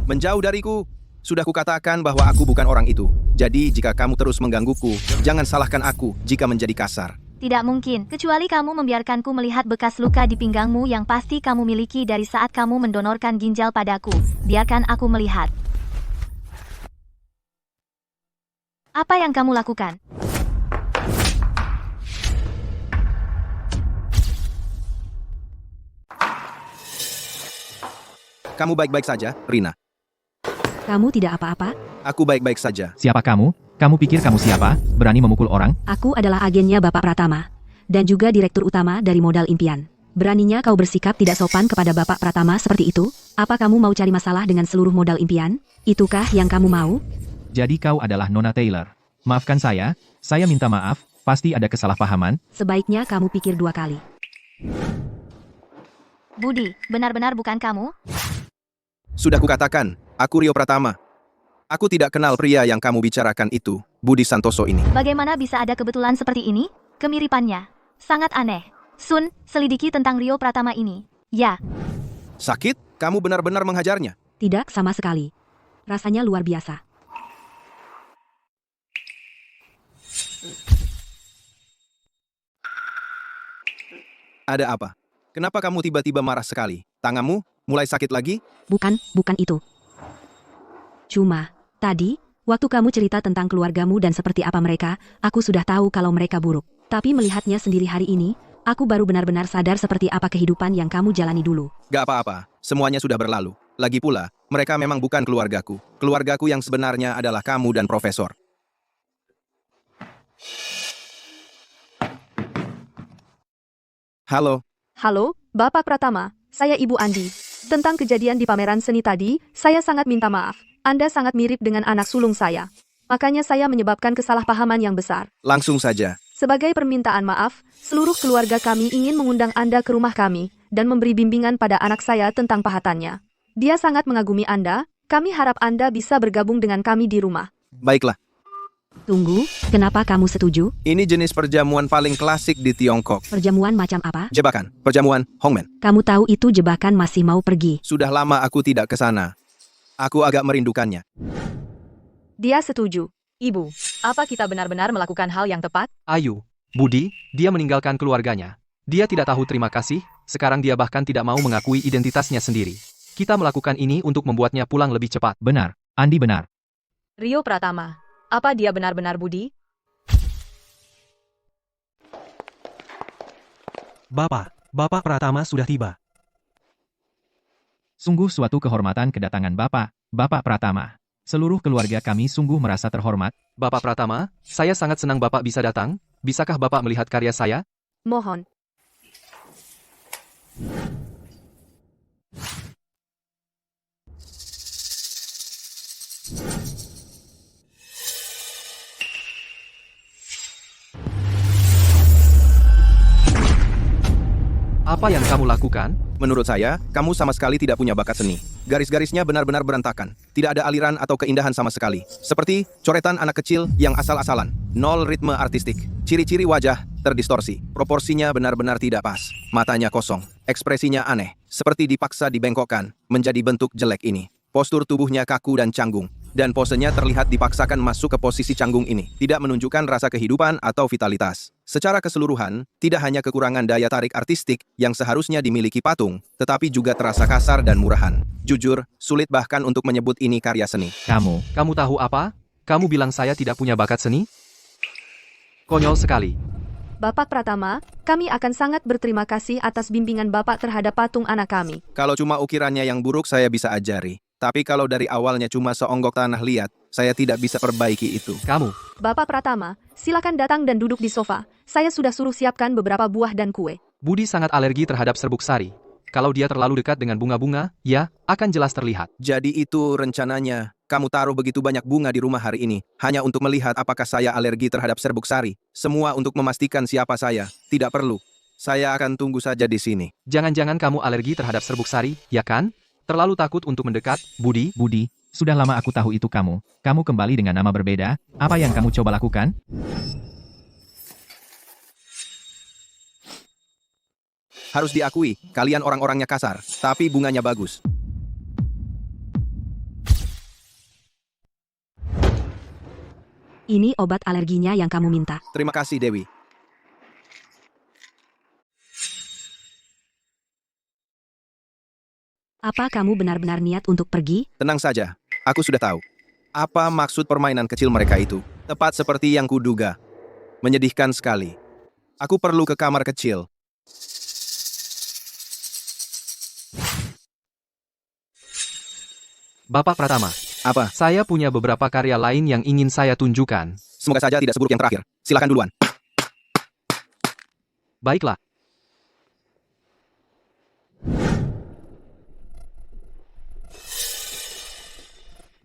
Menjauh dariku. Sudah kukatakan bahwa aku bukan orang itu. Jadi jika kamu terus menggangguku, jangan salahkan aku jika menjadi kasar. Tidak mungkin, kecuali kamu membiarkanku melihat bekas luka di pinggangmu yang pasti kamu miliki dari saat kamu mendonorkan ginjal padaku. Biarkan aku melihat. Apa yang kamu lakukan? Kamu baik-baik saja, Rina? Kamu tidak apa-apa? Aku baik-baik saja. Siapa kamu? Kamu pikir kamu siapa? Berani memukul orang? Aku adalah agennya Bapak Pratama. Dan juga direktur utama dari Modal Impian. Beraninya kau bersikap tidak sopan kepada Bapak Pratama seperti itu? Apa kamu mau cari masalah dengan seluruh Modal Impian? Itukah yang kamu mau? Jadi kau adalah Nona Taylor. Maafkan saya minta maaf, pasti ada kesalahpahaman. Sebaiknya kamu pikir 2 kali. Budi, benar-benar bukan kamu? Sudah kukatakan, aku Rio Pratama. Aku tidak kenal pria yang kamu bicarakan itu, Budi Santoso ini. Bagaimana bisa ada kebetulan seperti ini? Kemiripannya sangat aneh. Sun, selidiki tentang Rio Pratama ini. Ya, Sakit? Kamu benar-benar menghajarnya. Tidak sama sekali. Rasanya luar biasa. Ada apa? Kenapa kamu tiba-tiba marah sekali? Tanganmu mulai sakit lagi? Bukan itu. Cuma, tadi, waktu kamu cerita tentang keluargamu dan seperti apa mereka, aku sudah tahu kalau mereka buruk. Tapi melihatnya sendiri hari ini, aku baru benar-benar sadar seperti apa kehidupan yang kamu jalani dulu. Gak apa-apa, semuanya sudah berlalu. Lagi pula, mereka memang bukan keluargaku. Keluargaku yang sebenarnya adalah kamu dan Profesor. Halo, Halo, Bapak Pratama, saya Ibu Andi. Tentang kejadian di pameran seni tadi, saya sangat minta maaf. Anda sangat mirip dengan anak sulung saya. Makanya saya menyebabkan kesalahpahaman yang besar. langsung saja. Sebagai permintaan maaf, seluruh keluarga kami ingin mengundang Anda ke rumah kami dan memberi bimbingan pada anak saya tentang pahatannya. Dia sangat mengagumi Anda, kami harap Anda bisa bergabung dengan kami di rumah. Baiklah, Tunggu, kenapa kamu setuju? ini jenis perjamuan paling klasik di Tiongkok. Perjamuan macam apa? Jebakan, perjamuan Hongmen. Kamu tahu itu jebakan masih mau pergi. Sudah lama aku tidak ke sana. Aku agak merindukannya. Dia setuju. Ibu, apa kita benar-benar melakukan hal yang tepat? Ayu, Budi, dia meninggalkan keluarganya. Dia tidak tahu terima kasih, sekarang dia bahkan tidak mau mengakui identitasnya sendiri. Kita melakukan ini untuk membuatnya pulang lebih cepat. Benar, Andi benar. Rio Pratama, apa dia benar-benar Budi? Bapak Pratama sudah tiba. Sungguh suatu kehormatan kedatangan Bapak Pratama. Seluruh keluarga kami sungguh merasa terhormat. Bapak Pratama, saya sangat senang Bapak bisa datang. Bisakah Bapak melihat karya saya? Mohon. Apa yang kamu lakukan? Menurut saya, kamu sama sekali tidak punya bakat seni. Garis-garisnya benar-benar berantakan. Tidak ada aliran atau keindahan sama sekali. Seperti coretan anak kecil yang asal-asalan. Nol ritme artistik. Ciri-ciri wajah terdistorsi. Proporsinya benar-benar tidak pas. Matanya kosong. Ekspresinya aneh. Seperti dipaksa dibengkokkan menjadi bentuk jelek ini. Postur tubuhnya kaku dan canggung. Dan posenya terlihat dipaksakan masuk ke posisi canggung ini. Tidak menunjukkan rasa kehidupan atau vitalitas. Secara keseluruhan, tidak hanya kekurangan daya tarik artistik yang seharusnya dimiliki patung, tetapi juga terasa kasar dan murahan. Jujur, sulit bahkan untuk menyebut ini karya seni. Kamu tahu apa? Kamu bilang saya tidak punya bakat seni? Konyol sekali. Bapak Pratama, kami akan sangat berterima kasih atas bimbingan Bapak terhadap patung anak kami. Kalau cuma ukirannya yang buruk saya bisa ajari. Tapi kalau dari awalnya cuma seonggok tanah liat, saya tidak bisa perbaiki itu. Kamu, Bapak Pratama, silakan datang dan duduk di sofa. Saya sudah suruh siapkan beberapa buah dan kue. Budi sangat alergi terhadap serbuk sari. Kalau dia terlalu dekat dengan bunga-bunga, ya, akan jelas terlihat. Jadi itu rencananya, kamu taruh begitu banyak bunga di rumah hari ini, hanya untuk melihat apakah saya alergi terhadap serbuk sari. Semua untuk memastikan siapa saya. Tidak perlu. Saya akan tunggu saja di sini. Jangan-jangan kamu alergi terhadap serbuk sari, ya kan? Terlalu takut untuk mendekat, Budi? Budi, sudah lama aku tahu itu kamu. Kamu kembali dengan nama berbeda. Apa yang kamu coba lakukan? Harus diakui, kalian orang-orangnya kasar, tapi bunganya bagus. Ini obat alerginya yang kamu minta. Terima kasih, Dewi. Apa kamu benar-benar niat untuk pergi? Tenang saja, aku sudah tahu. Apa maksud permainan kecil mereka itu? Tepat seperti yang kuduga. Menyedihkan sekali. Aku perlu ke kamar kecil. Bapak Pratama, Apa? Saya punya beberapa karya lain yang ingin saya tunjukkan. Semoga saja tidak seburuk yang terakhir. Silakan duluan. Baiklah.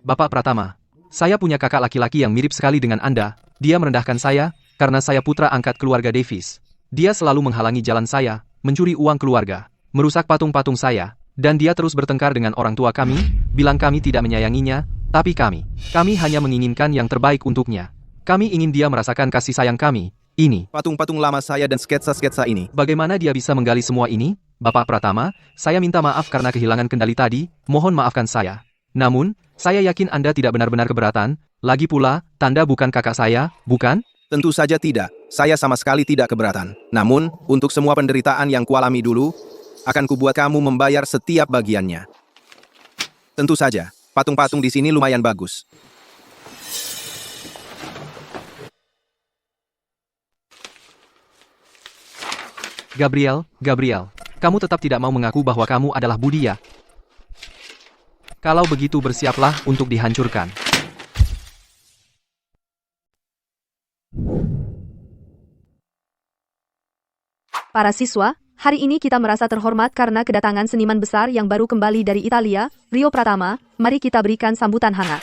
Bapak Pratama, saya punya kakak laki-laki yang mirip sekali dengan Anda. Dia merendahkan saya, karena saya putra angkat keluarga Davis. Dia selalu menghalangi jalan saya, mencuri uang keluarga, merusak patung-patung saya, dan dia terus bertengkar dengan orang tua kami, bilang kami tidak menyayanginya, tapi kami hanya menginginkan yang terbaik untuknya. Kami ingin dia merasakan kasih sayang kami. Ini. Patung-patung lama saya dan sketsa-sketsa ini. Bagaimana dia bisa menggali semua ini? Bapak Pratama, saya minta maaf karena kehilangan kendali tadi, mohon maafkan saya. Namun, saya yakin Anda tidak benar-benar keberatan. Lagi pula, Tanda bukan kakak saya, bukan? Tentu saja tidak. Saya sama sekali tidak keberatan. Namun, untuk semua penderitaan yang kualami dulu, akan kubuat kamu membayar setiap bagiannya. Tentu saja, patung-patung di sini lumayan bagus. Gabriel, kamu tetap tidak mau mengaku bahwa kamu adalah Budi ya? Kalau begitu bersiaplah untuk dihancurkan. Para siswa, hari ini kita merasa terhormat karena kedatangan seniman besar yang baru kembali dari Italia, Rio Pratama. Mari kita berikan sambutan hangat.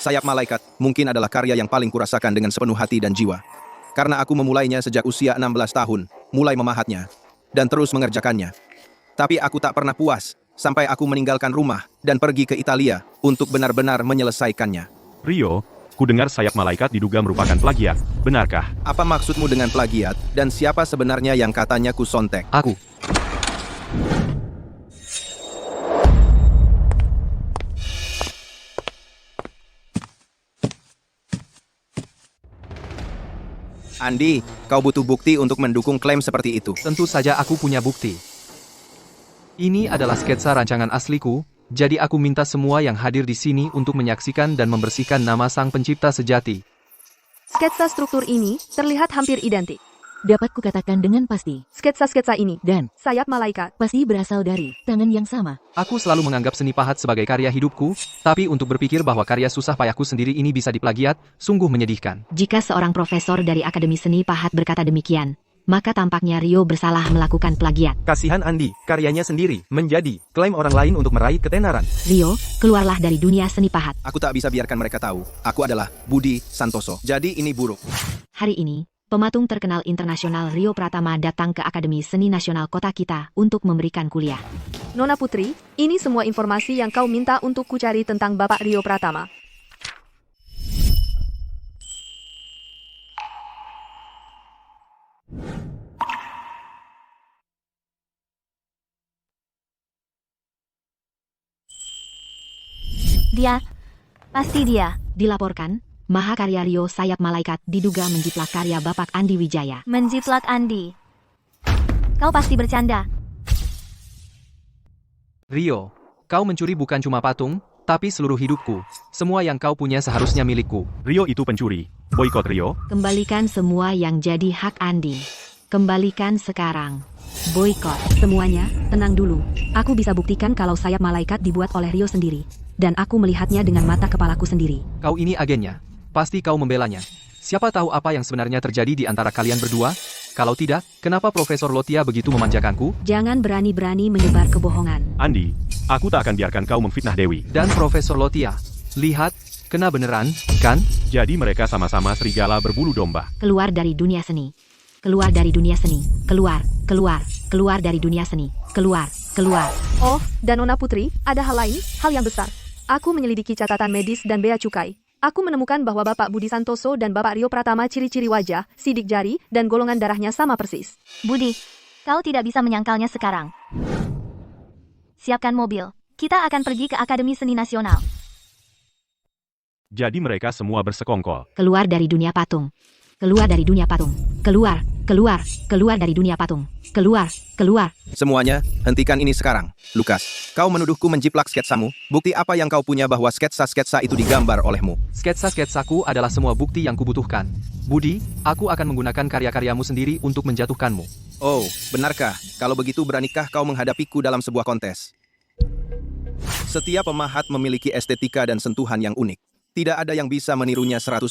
Sayap Malaikat mungkin adalah karya yang paling kurasakan dengan sepenuh hati dan jiwa. Karena aku memulainya sejak usia 16 tahun, mulai memahatnya, dan terus mengerjakannya. Tapi aku tak pernah puas, sampai aku meninggalkan rumah dan pergi ke Italia untuk benar-benar menyelesaikannya. Rio, ku dengar Sayap Malaikat diduga merupakan plagiat. Benarkah? Apa maksudmu dengan plagiat, dan siapa sebenarnya yang katanya ku sontek? Aku. Andi, kau butuh bukti untuk mendukung klaim seperti itu. Tentu saja aku punya bukti. Ini adalah sketsa rancangan asliku, jadi aku minta semua yang hadir di sini untuk menyaksikan dan membersihkan nama sang pencipta sejati. Sketsa struktur ini terlihat hampir identik. Dapat kukatakan dengan pasti. Sketsa-sketsa ini Dan sayap malaikat. pasti berasal dari tangan yang sama. Aku selalu menganggap seni pahat sebagai karya hidupku, tapi untuk berpikir bahwa karya susah payahku sendiri ini bisa diplagiat, sungguh menyedihkan. Jika seorang profesor dari Akademi Seni Pahat berkata demikian, maka tampaknya Rio bersalah melakukan plagiat. Kasihan Andi, karyanya sendiri menjadi klaim orang lain untuk meraih ketenaran. Rio, keluarlah dari dunia seni pahat. Aku tak bisa biarkan mereka tahu. Aku adalah Budi Santoso. Jadi ini buruk. Hari ini, pematung terkenal internasional Rio Pratama datang ke Akademi Seni Nasional kota kita untuk memberikan kuliah. Nona Putri, ini semua informasi yang kau minta untuk kucari tentang Bapak Rio Pratama. Dia, pasti dia, dilaporkan, Mahakarya Rio Sayap Malaikat diduga menjiplak karya Bapak Andi Wijaya. Menjiplak Andi. Kau pasti bercanda. Rio, kau mencuri bukan cuma patung, tapi seluruh hidupku. Semua yang kau punya seharusnya milikku. Rio itu pencuri. Boikot Rio. Kembalikan semua yang jadi hak Andi. Kembalikan sekarang. Boikot. Semuanya, tenang dulu. Aku bisa buktikan kalau sayap malaikat dibuat oleh Rio sendiri. Dan aku melihatnya dengan mata kepalaku sendiri. Kau ini agennya. Pasti kau membelanya. Siapa tahu apa yang sebenarnya terjadi di antara kalian berdua? Kalau tidak, kenapa Profesor Lotia begitu memanjakanku? Jangan berani-berani menyebar kebohongan. Andi, aku tak akan biarkan kau memfitnah Dewi. Dan Profesor Lotia, lihat, kena beneran, kan? Jadi mereka sama-sama serigala berbulu domba. Keluar dari dunia seni. Keluar dari dunia seni. Keluar dari dunia seni. Keluar. Oh, dan Nona Putri, ada hal lain, hal yang besar. Aku menyelidiki catatan medis dan bea cukai. Aku menemukan bahwa Bapak Budi Santoso dan Bapak Rio Pratama ciri-ciri wajah, sidik jari, dan golongan darahnya sama persis. Budi, kau tidak bisa menyangkalnya sekarang. Siapkan mobil. Kita akan pergi ke Akademi Seni Nasional. Jadi mereka semua bersekongkol. Keluar dari dunia patung. Keluar dari dunia patung. Keluar dari dunia patung. Keluar. Semuanya, hentikan ini sekarang. Lukas, kau menuduhku menjiplak sketsamu. Bukti apa yang kau punya bahwa sketsa-sketsa itu digambar olehmu? Sketsa-sketsaku adalah semua bukti yang kubutuhkan. Budi, aku akan menggunakan karya-karyamu sendiri untuk menjatuhkanmu. Oh, benarkah? Kalau begitu beranikah kau menghadapiku dalam sebuah kontes? Setiap pemahat memiliki estetika dan sentuhan yang unik. Tidak ada yang bisa menirunya 100%.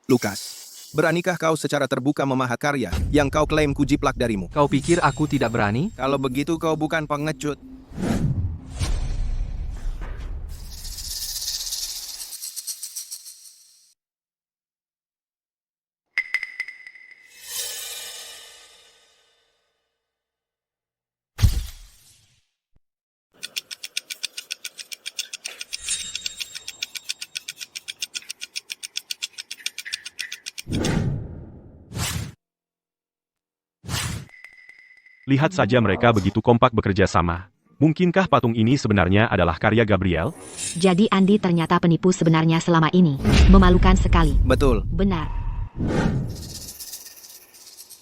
Lukas, beranikah kau secara terbuka memahat karya yang kau klaim kujiplak darimu? Kau pikir aku tidak berani? Kalau begitu kau bukan pengecut. Lihat saja mereka begitu kompak bekerja sama. Mungkinkah patung ini sebenarnya adalah karya Gabriel? Jadi Andi ternyata penipu sebenarnya selama ini. Memalukan sekali. Betul. Benar.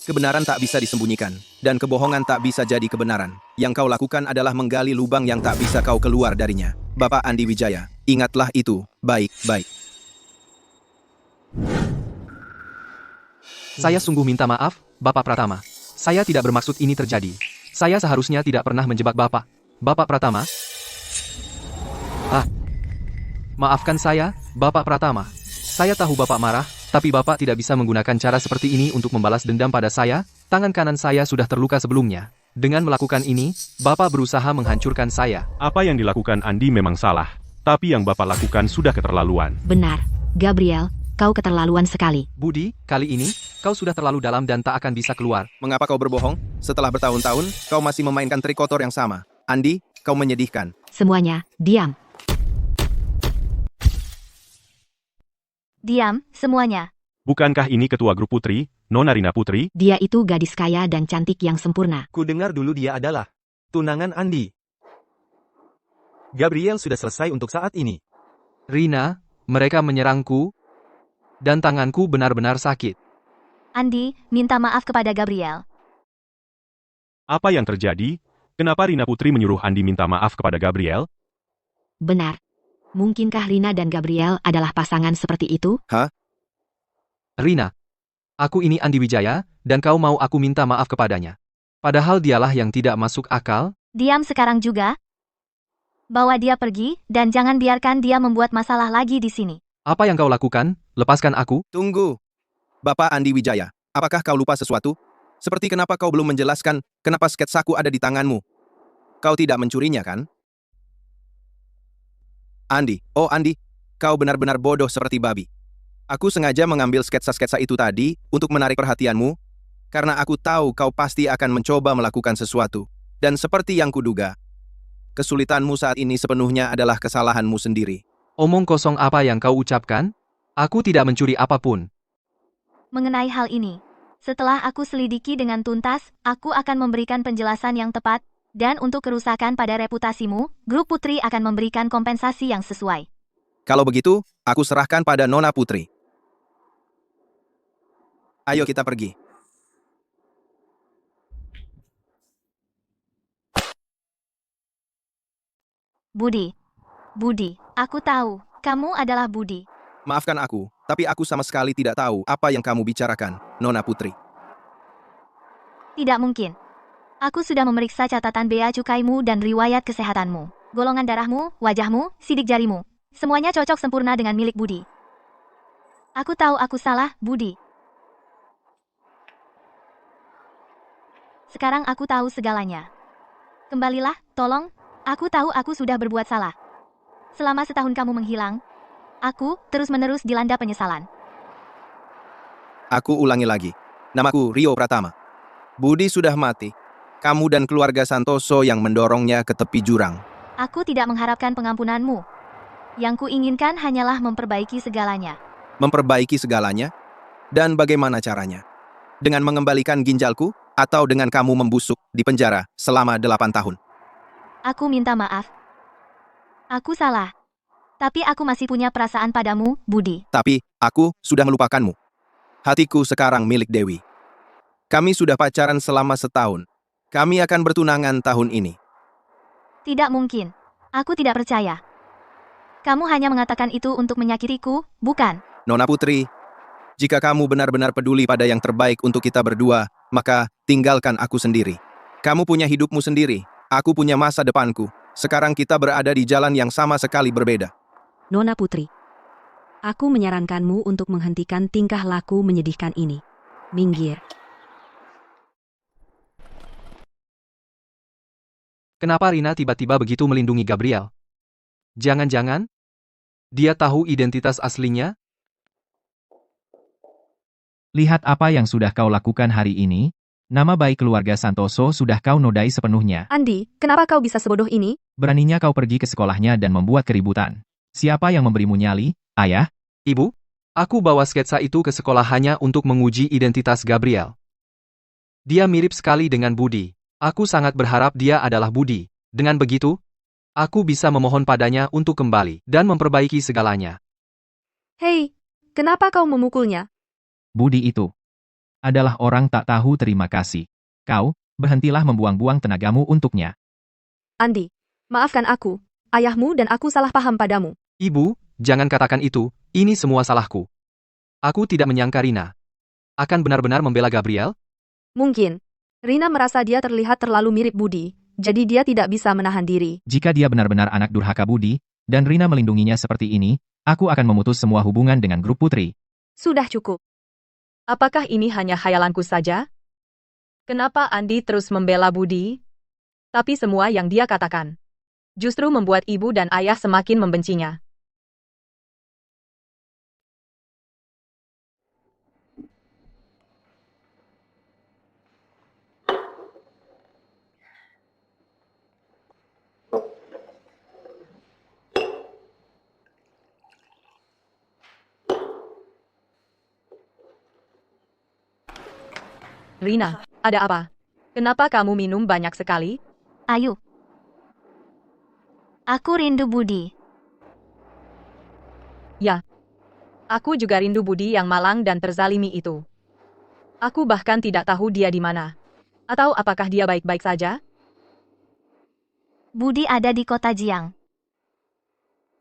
Kebenaran tak bisa disembunyikan, dan kebohongan tak bisa jadi kebenaran. Yang kau lakukan adalah menggali lubang yang tak bisa kau keluar darinya. Bapak Andi Wijaya, ingatlah itu, baik-baik. Saya sungguh minta maaf, Bapak Pratama. Saya tidak bermaksud ini terjadi. Saya seharusnya tidak pernah menjebak Bapak. Bapak Pratama? Maafkan saya, Bapak Pratama. Saya tahu Bapak marah, tapi Bapak tidak bisa menggunakan cara seperti ini untuk membalas dendam pada saya. Tangan kanan saya sudah terluka sebelumnya. Dengan melakukan ini, Bapak berusaha menghancurkan saya. Apa yang dilakukan Andi memang salah, tapi yang Bapak lakukan sudah keterlaluan. Benar. Gabriel, kau keterlaluan sekali. Budi, kali ini, kau sudah terlalu dalam dan tak akan bisa keluar. Mengapa kau berbohong? Setelah bertahun-tahun, kau masih memainkan trik kotor yang sama. Andi, kau menyedihkan. Semuanya, diam. Diam, semuanya. Bukankah ini ketua grup putri, Nona Rina Putri? Dia itu gadis kaya dan cantik yang sempurna. Ku dengar dulu dia adalah tunangan Andi. Gabriel sudah selesai untuk saat ini. Rina, mereka menyerangku, dan tanganku benar-benar sakit. Andi, minta maaf kepada Gabriel. Apa yang terjadi? Kenapa Rina Putri menyuruh Andi minta maaf kepada Gabriel? Benar. Mungkinkah Rina dan Gabriel adalah pasangan seperti itu? Rina, aku ini Andi Wijaya, dan kau mau aku minta maaf kepadanya. Padahal dialah yang tidak masuk akal. Diam sekarang juga. Bawa dia pergi, dan jangan biarkan dia membuat masalah lagi di sini. Apa yang kau lakukan? Lepaskan aku. Tunggu. Bapak Andi Wijaya, apakah kau lupa sesuatu? Seperti kenapa kau belum menjelaskan kenapa sketsaku ada di tanganmu? Kau tidak mencurinya, kan? Andi, oh Andi, kau benar-benar bodoh seperti babi. Aku sengaja mengambil sketsa-sketsa itu tadi untuk menarik perhatianmu, karena aku tahu kau pasti akan mencoba melakukan sesuatu. Dan seperti yang kuduga, kesulitanmu saat ini sepenuhnya adalah kesalahanmu sendiri. Omong kosong apa yang kau ucapkan? Aku tidak mencuri apapun. Mengenai hal ini, setelah aku selidiki dengan tuntas, aku akan memberikan penjelasan yang tepat, dan untuk kerusakan pada reputasimu, grup Putri akan memberikan kompensasi yang sesuai. Kalau begitu, aku serahkan pada Nona Putri. Ayo kita pergi. Budi, aku tahu, kamu adalah Budi. Maafkan aku, tapi aku sama sekali tidak tahu apa yang kamu bicarakan, Nona Putri. Tidak mungkin. Aku sudah memeriksa catatan bea cukaimu dan riwayat kesehatanmu. Golongan darahmu, wajahmu, sidik jarimu. Semuanya cocok sempurna dengan milik Budi. Aku tahu aku salah, Budi. Sekarang aku tahu segalanya. Kembalilah, tolong. Aku tahu aku sudah berbuat salah. Selama setahun kamu menghilang, aku terus-menerus dilanda penyesalan. Aku ulangi lagi. Namaku Rio Pratama. Budi sudah mati. Kamu dan keluarga Santoso yang mendorongnya ke tepi jurang. Aku tidak mengharapkan pengampunanmu. Yang kuinginkan hanyalah memperbaiki segalanya. Memperbaiki segalanya? Dan bagaimana caranya? Dengan mengembalikan ginjalku? Atau dengan kamu membusuk di penjara selama 8 tahun? Aku minta maaf. Aku salah. Tapi aku masih punya perasaan padamu, Budi. Tapi, aku sudah melupakanmu. Hatiku sekarang milik Dewi. Kami sudah pacaran selama setahun. Kami akan bertunangan tahun ini. Tidak mungkin. Aku tidak percaya. Kamu hanya mengatakan itu untuk menyakitiku, bukan? Nona Putri, jika kamu benar-benar peduli pada yang terbaik untuk kita berdua, maka tinggalkan aku sendiri. Kamu punya hidupmu sendiri, aku punya masa depanku. Sekarang kita berada di jalan yang sama sekali berbeda. Nona Putri, aku menyarankanmu untuk menghentikan tingkah laku menyedihkan ini. Minggir. Kenapa Rina tiba-tiba begitu melindungi Gabriel? Jangan-jangan dia tahu identitas aslinya? Lihat apa yang sudah kau lakukan hari ini. Nama baik keluarga Santoso sudah kau nodai sepenuhnya. Andi, kenapa kau bisa sebodoh ini? Beraninya kau pergi ke sekolahnya dan membuat keributan. Siapa yang memberimu nyali, ayah? Ibu, aku bawa sketsa itu ke sekolah hanya untuk menguji identitas Gabriel. Dia mirip sekali dengan Budi. Aku sangat berharap dia adalah Budi. Dengan begitu, aku bisa memohon padanya untuk kembali dan memperbaiki segalanya. Hei, kenapa kau memukulnya? Budi itu adalah orang tak tahu terima kasih. Kau, berhentilah membuang-buang tenagamu untuknya. Andi, maafkan aku. Ayahmu dan aku salah paham padamu. Ibu, jangan katakan itu, ini semua salahku. Aku tidak menyangka Rina akan benar-benar membela Gabriel. Mungkin. Rina merasa dia terlihat terlalu mirip Budi, jadi dia tidak bisa menahan diri. Jika dia benar-benar anak durhaka Budi, dan Rina melindunginya seperti ini, aku akan memutus semua hubungan dengan grup putri. Sudah cukup. Apakah ini hanya khayalanku saja? Kenapa Andi terus membela Budi? Tapi semua yang dia katakan justru membuat ibu dan ayah semakin membencinya. Rina, ada apa? Kenapa kamu minum banyak sekali? Ayu. Aku rindu Budi. Ya. Aku juga rindu Budi yang malang dan terzalimi itu. Aku bahkan tidak tahu dia di mana. Atau apakah dia baik-baik saja? Budi ada di kota Jiang.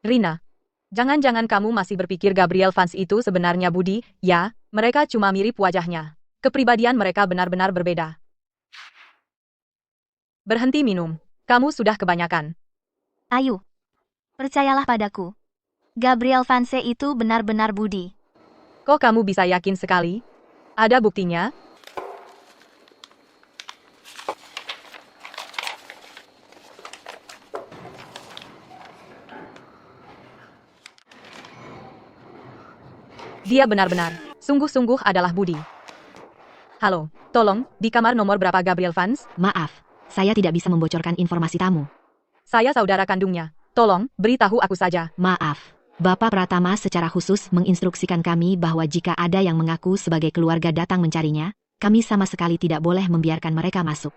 Rina, jangan-jangan kamu masih berpikir Gabriel Vance itu sebenarnya Budi? Ya, mereka cuma mirip wajahnya. Kepribadian mereka benar-benar berbeda. Berhenti minum. Kamu sudah kebanyakan. Ayu. Percayalah padaku. Gabriel Vance itu benar-benar Budi. Kok kamu bisa yakin sekali? Ada buktinya? Dia benar-benar, sungguh-sungguh adalah Budi. Halo, tolong, di kamar nomor berapa Gabriel Vance? Maaf, saya tidak bisa membocorkan informasi tamu. Saya saudara kandungnya. Tolong, beritahu aku saja. Maaf, Bapak Pratama secara khusus menginstruksikan kami bahwa jika ada yang mengaku sebagai keluarga datang mencarinya, kami sama sekali tidak boleh membiarkan mereka masuk.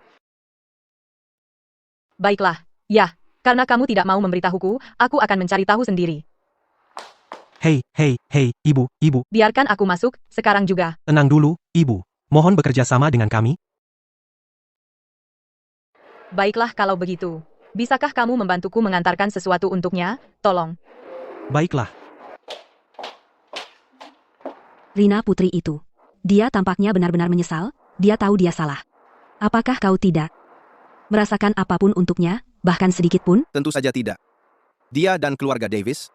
Baiklah, ya, karena kamu tidak mau memberitahuku, aku akan mencari tahu sendiri. Hei, ibu. Biarkan aku masuk, sekarang juga. Tenang dulu, ibu. Mohon bekerja sama dengan kami. Baiklah kalau begitu. Bisakah kamu membantuku mengantarkan sesuatu untuknya? Tolong. Baiklah. Rina putri itu. Dia tampaknya benar-benar menyesal, dia tahu dia salah. Apakah kau tidak merasakan apapun untuknya, bahkan sedikit pun? Tentu saja tidak. Dia dan keluarga Davis,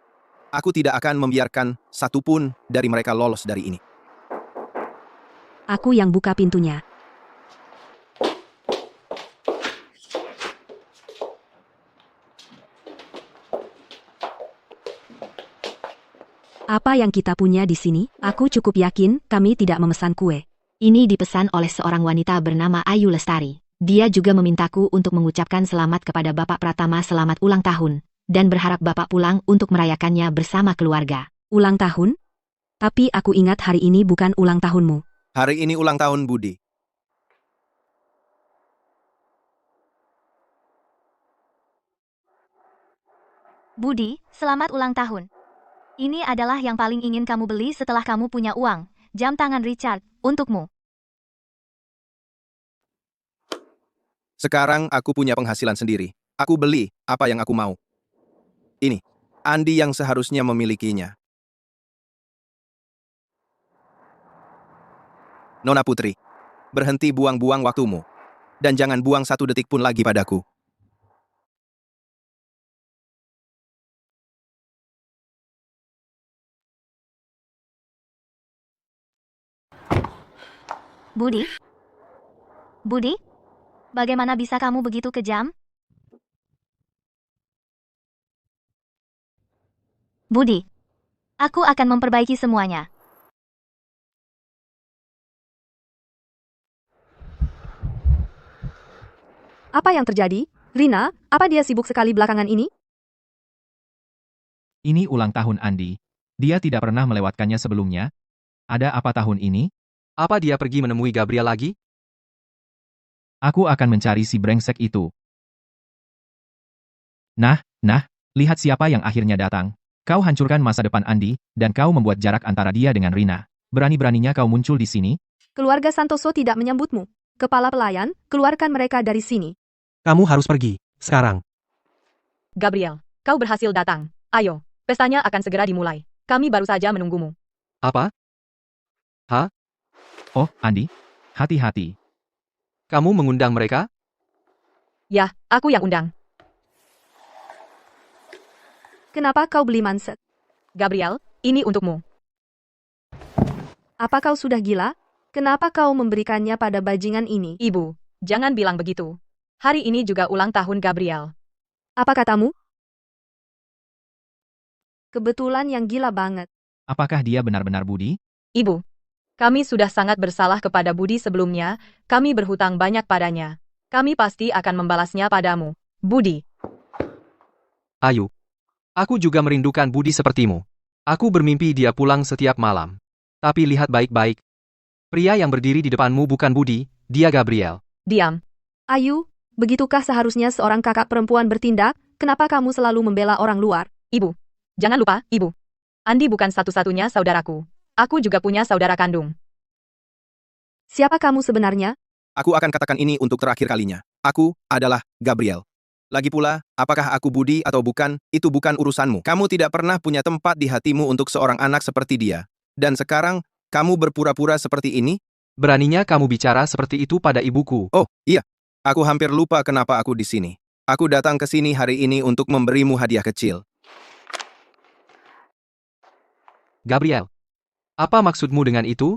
aku tidak akan membiarkan satupun dari mereka lolos dari ini. Aku yang buka pintunya. Apa yang kita punya di sini? Aku cukup yakin kami tidak memesan kue. Ini dipesan oleh seorang wanita bernama Ayu Lestari. Dia juga memintaku untuk mengucapkan selamat kepada Bapak Pratama selamat ulang tahun, dan berharap Bapak pulang untuk merayakannya bersama keluarga. Ulang tahun? Tapi aku ingat hari ini bukan ulang tahunmu. Hari ini ulang tahun Budi. Budi, selamat ulang tahun. Ini adalah yang paling ingin kamu beli setelah kamu punya uang. Jam tangan Richard, untukmu. Sekarang aku punya penghasilan sendiri. Aku beli apa yang aku mau. Ini, Andi yang seharusnya memilikinya. Nona Putri, berhenti buang-buang waktumu. Dan jangan buang satu detik pun lagi padaku. Budi? Budi? Bagaimana bisa kamu begitu kejam? Budi, aku akan memperbaiki semuanya. Apa yang terjadi? Rina, apa dia sibuk sekali belakangan ini? Ini ulang tahun Andi. Dia tidak pernah melewatkannya sebelumnya. Ada apa tahun ini? Apa dia pergi menemui Gabriel lagi? Aku akan mencari si brengsek itu. Nah, lihat siapa yang akhirnya datang. Kau hancurkan masa depan Andi, dan kau membuat jarak antara dia dengan Rina. Berani-beraninya kau muncul di sini? Keluarga Santoso tidak menyambutmu. Kepala pelayan, keluarkan mereka dari sini. Kamu harus pergi, sekarang. Gabriel, kau berhasil datang. Ayo, pestanya akan segera dimulai. Kami baru saja menunggumu. Apa? Oh, Andi. Hati-hati. Kamu mengundang mereka? Ya, aku yang undang. Kenapa kau beli manset? Gabriel, ini untukmu. Apa kau sudah gila? Kenapa kau memberikannya pada bajingan ini? Ibu, jangan bilang begitu. Hari ini juga ulang tahun Gabriel. Apa katamu? Kebetulan yang gila banget. Apakah dia benar-benar Budi? Ibu, kami sudah sangat bersalah kepada Budi sebelumnya, kami berhutang banyak padanya. Kami pasti akan membalasnya padamu. Budi. Ayu. Aku juga merindukan Budi sepertimu. Aku bermimpi dia pulang setiap malam. Tapi lihat baik-baik. Pria yang berdiri di depanmu bukan Budi, dia Gabriel. Diam. Ayu, begitukah seharusnya seorang kakak perempuan bertindak? Kenapa kamu selalu membela orang luar? Ibu. Jangan lupa, Ibu. Andi bukan satu-satunya saudaraku. Aku juga punya saudara kandung. Siapa kamu sebenarnya? Aku akan katakan ini untuk terakhir kalinya. Aku adalah Gabriel. Lagi pula, apakah aku Budi atau bukan, itu bukan urusanmu. Kamu tidak pernah punya tempat di hatimu untuk seorang anak seperti dia. Dan sekarang, kamu berpura-pura seperti ini? Beraninya kamu bicara seperti itu pada ibuku. Oh, iya. Aku hampir lupa kenapa aku di sini. Aku datang ke sini hari ini untuk memberimu hadiah kecil. Gabriel. Apa maksudmu dengan itu?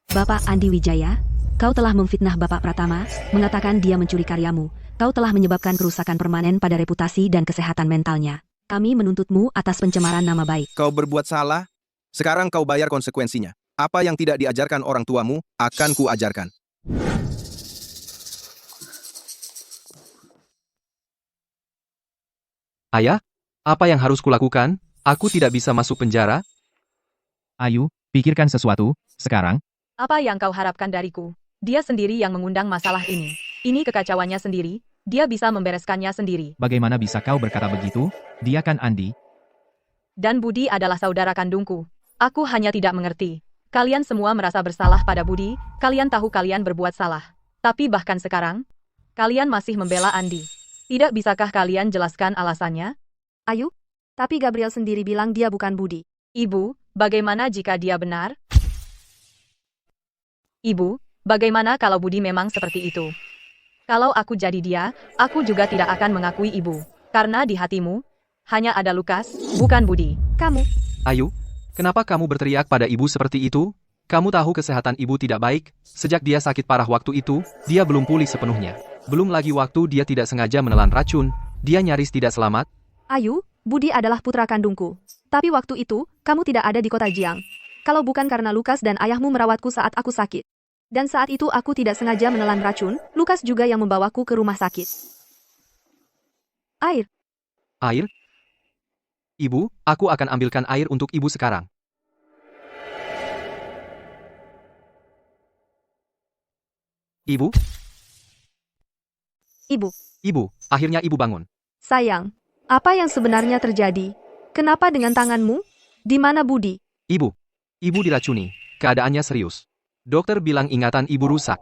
Bapak Andi Wijaya, kau telah memfitnah Bapak Pratama, mengatakan dia mencuri karyamu. Kau telah menyebabkan kerusakan permanen pada reputasi dan kesehatan mentalnya. Kami menuntutmu atas pencemaran nama baik. Kau berbuat salah, sekarang kau bayar konsekuensinya. Apa yang tidak diajarkan orang tuamu, akan kuajarkan. Ayah, apa yang harus kulakukan? Aku tidak bisa masuk penjara? Ayu, pikirkan sesuatu, sekarang. Apa yang kau harapkan dariku? Dia sendiri yang mengundang masalah ini. Ini kekacauannya sendiri, dia bisa membereskannya sendiri. Bagaimana bisa kau berkata begitu? Dia kan Andi. Dan Budi adalah saudara kandungku. Aku hanya tidak mengerti. Kalian semua merasa bersalah pada Budi, kalian tahu kalian berbuat salah. Tapi bahkan sekarang, kalian masih membela Andi. Tidak bisakah kalian jelaskan alasannya? Ayu, tapi Gabriel sendiri bilang dia bukan Budi. Ibu, bagaimana jika dia benar? Ibu, bagaimana kalau Budi memang seperti itu? Kalau aku jadi dia, aku juga tidak akan mengakui ibu. Karena di hatimu, hanya ada Lukas, bukan Budi. Kamu. Ayu, kenapa kamu berteriak pada ibu seperti itu? Kamu tahu kesehatan ibu tidak baik. Sejak dia sakit parah waktu itu, dia belum pulih sepenuhnya. Belum lagi waktu dia tidak sengaja menelan racun, dia nyaris tidak selamat. Ayu, Budi adalah putra kandungku. Tapi waktu itu, kamu tidak ada di kota Jiang. Kalau bukan karena Lukas dan ayahmu merawatku saat aku sakit. Dan saat itu aku tidak sengaja menelan racun, Lukas juga yang membawaku ke rumah sakit. Air. Air? Ibu, aku akan ambilkan air untuk ibu sekarang. Ibu? Ibu. Ibu, akhirnya ibu bangun. Sayang, apa yang sebenarnya terjadi? Kenapa dengan tanganmu? Di mana Budi? Ibu diracuni. Keadaannya serius. Dokter bilang ingatan ibu rusak.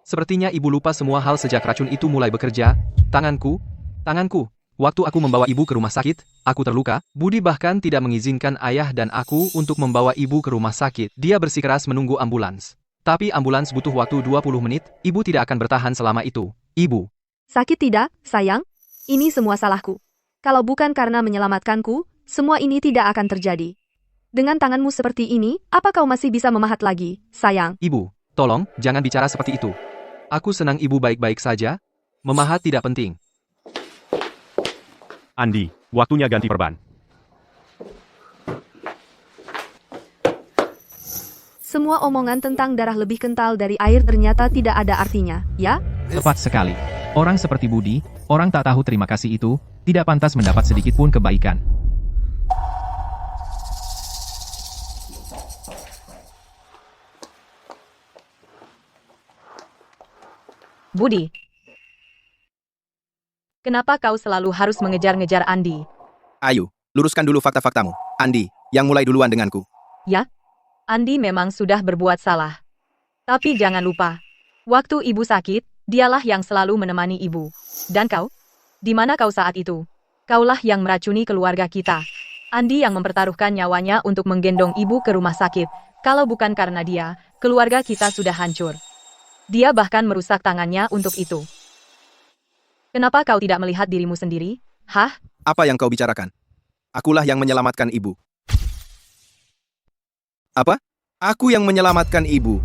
Sepertinya ibu lupa semua hal sejak racun itu mulai bekerja. Tanganku. Waktu aku membawa ibu ke rumah sakit, aku terluka. Budi bahkan tidak mengizinkan ayah dan aku untuk membawa ibu ke rumah sakit. Dia bersikeras menunggu ambulans. Tapi ambulans butuh waktu 20 menit, ibu tidak akan bertahan selama itu. Ibu. Sakit tidak, sayang? Ini semua salahku. Kalau bukan karena menyelamatkanku, semua ini tidak akan terjadi. Dengan tanganmu seperti ini, apa kau masih bisa memahat lagi, sayang? Ibu, tolong, jangan bicara seperti itu. Aku senang ibu baik-baik saja. Memahat tidak penting. Andi, waktunya ganti perban. Semua omongan tentang darah lebih kental dari air ternyata tidak ada artinya, ya? Tepat sekali. Orang seperti Budi, orang tak tahu terima kasih itu, tidak pantas mendapat sedikit pun kebaikan. Budi. Kenapa kau selalu harus mengejar-ngejar Andi? Ayu, luruskan dulu fakta-faktamu. Andi, yang mulai duluan denganku. Ya, Andi memang sudah berbuat salah. Tapi jangan lupa, waktu ibu sakit, dialah yang selalu menemani ibu. Dan kau? Di mana kau saat itu? Kaulah yang meracuni keluarga kita. Andi yang mempertaruhkan nyawanya untuk menggendong ibu ke rumah sakit. Kalau bukan karena dia, keluarga kita sudah hancur. Dia bahkan merusak tangannya untuk itu. Kenapa kau tidak melihat dirimu sendiri? Hah? Apa yang kau bicarakan? Akulah yang menyelamatkan ibu. Apa? Aku yang menyelamatkan ibu.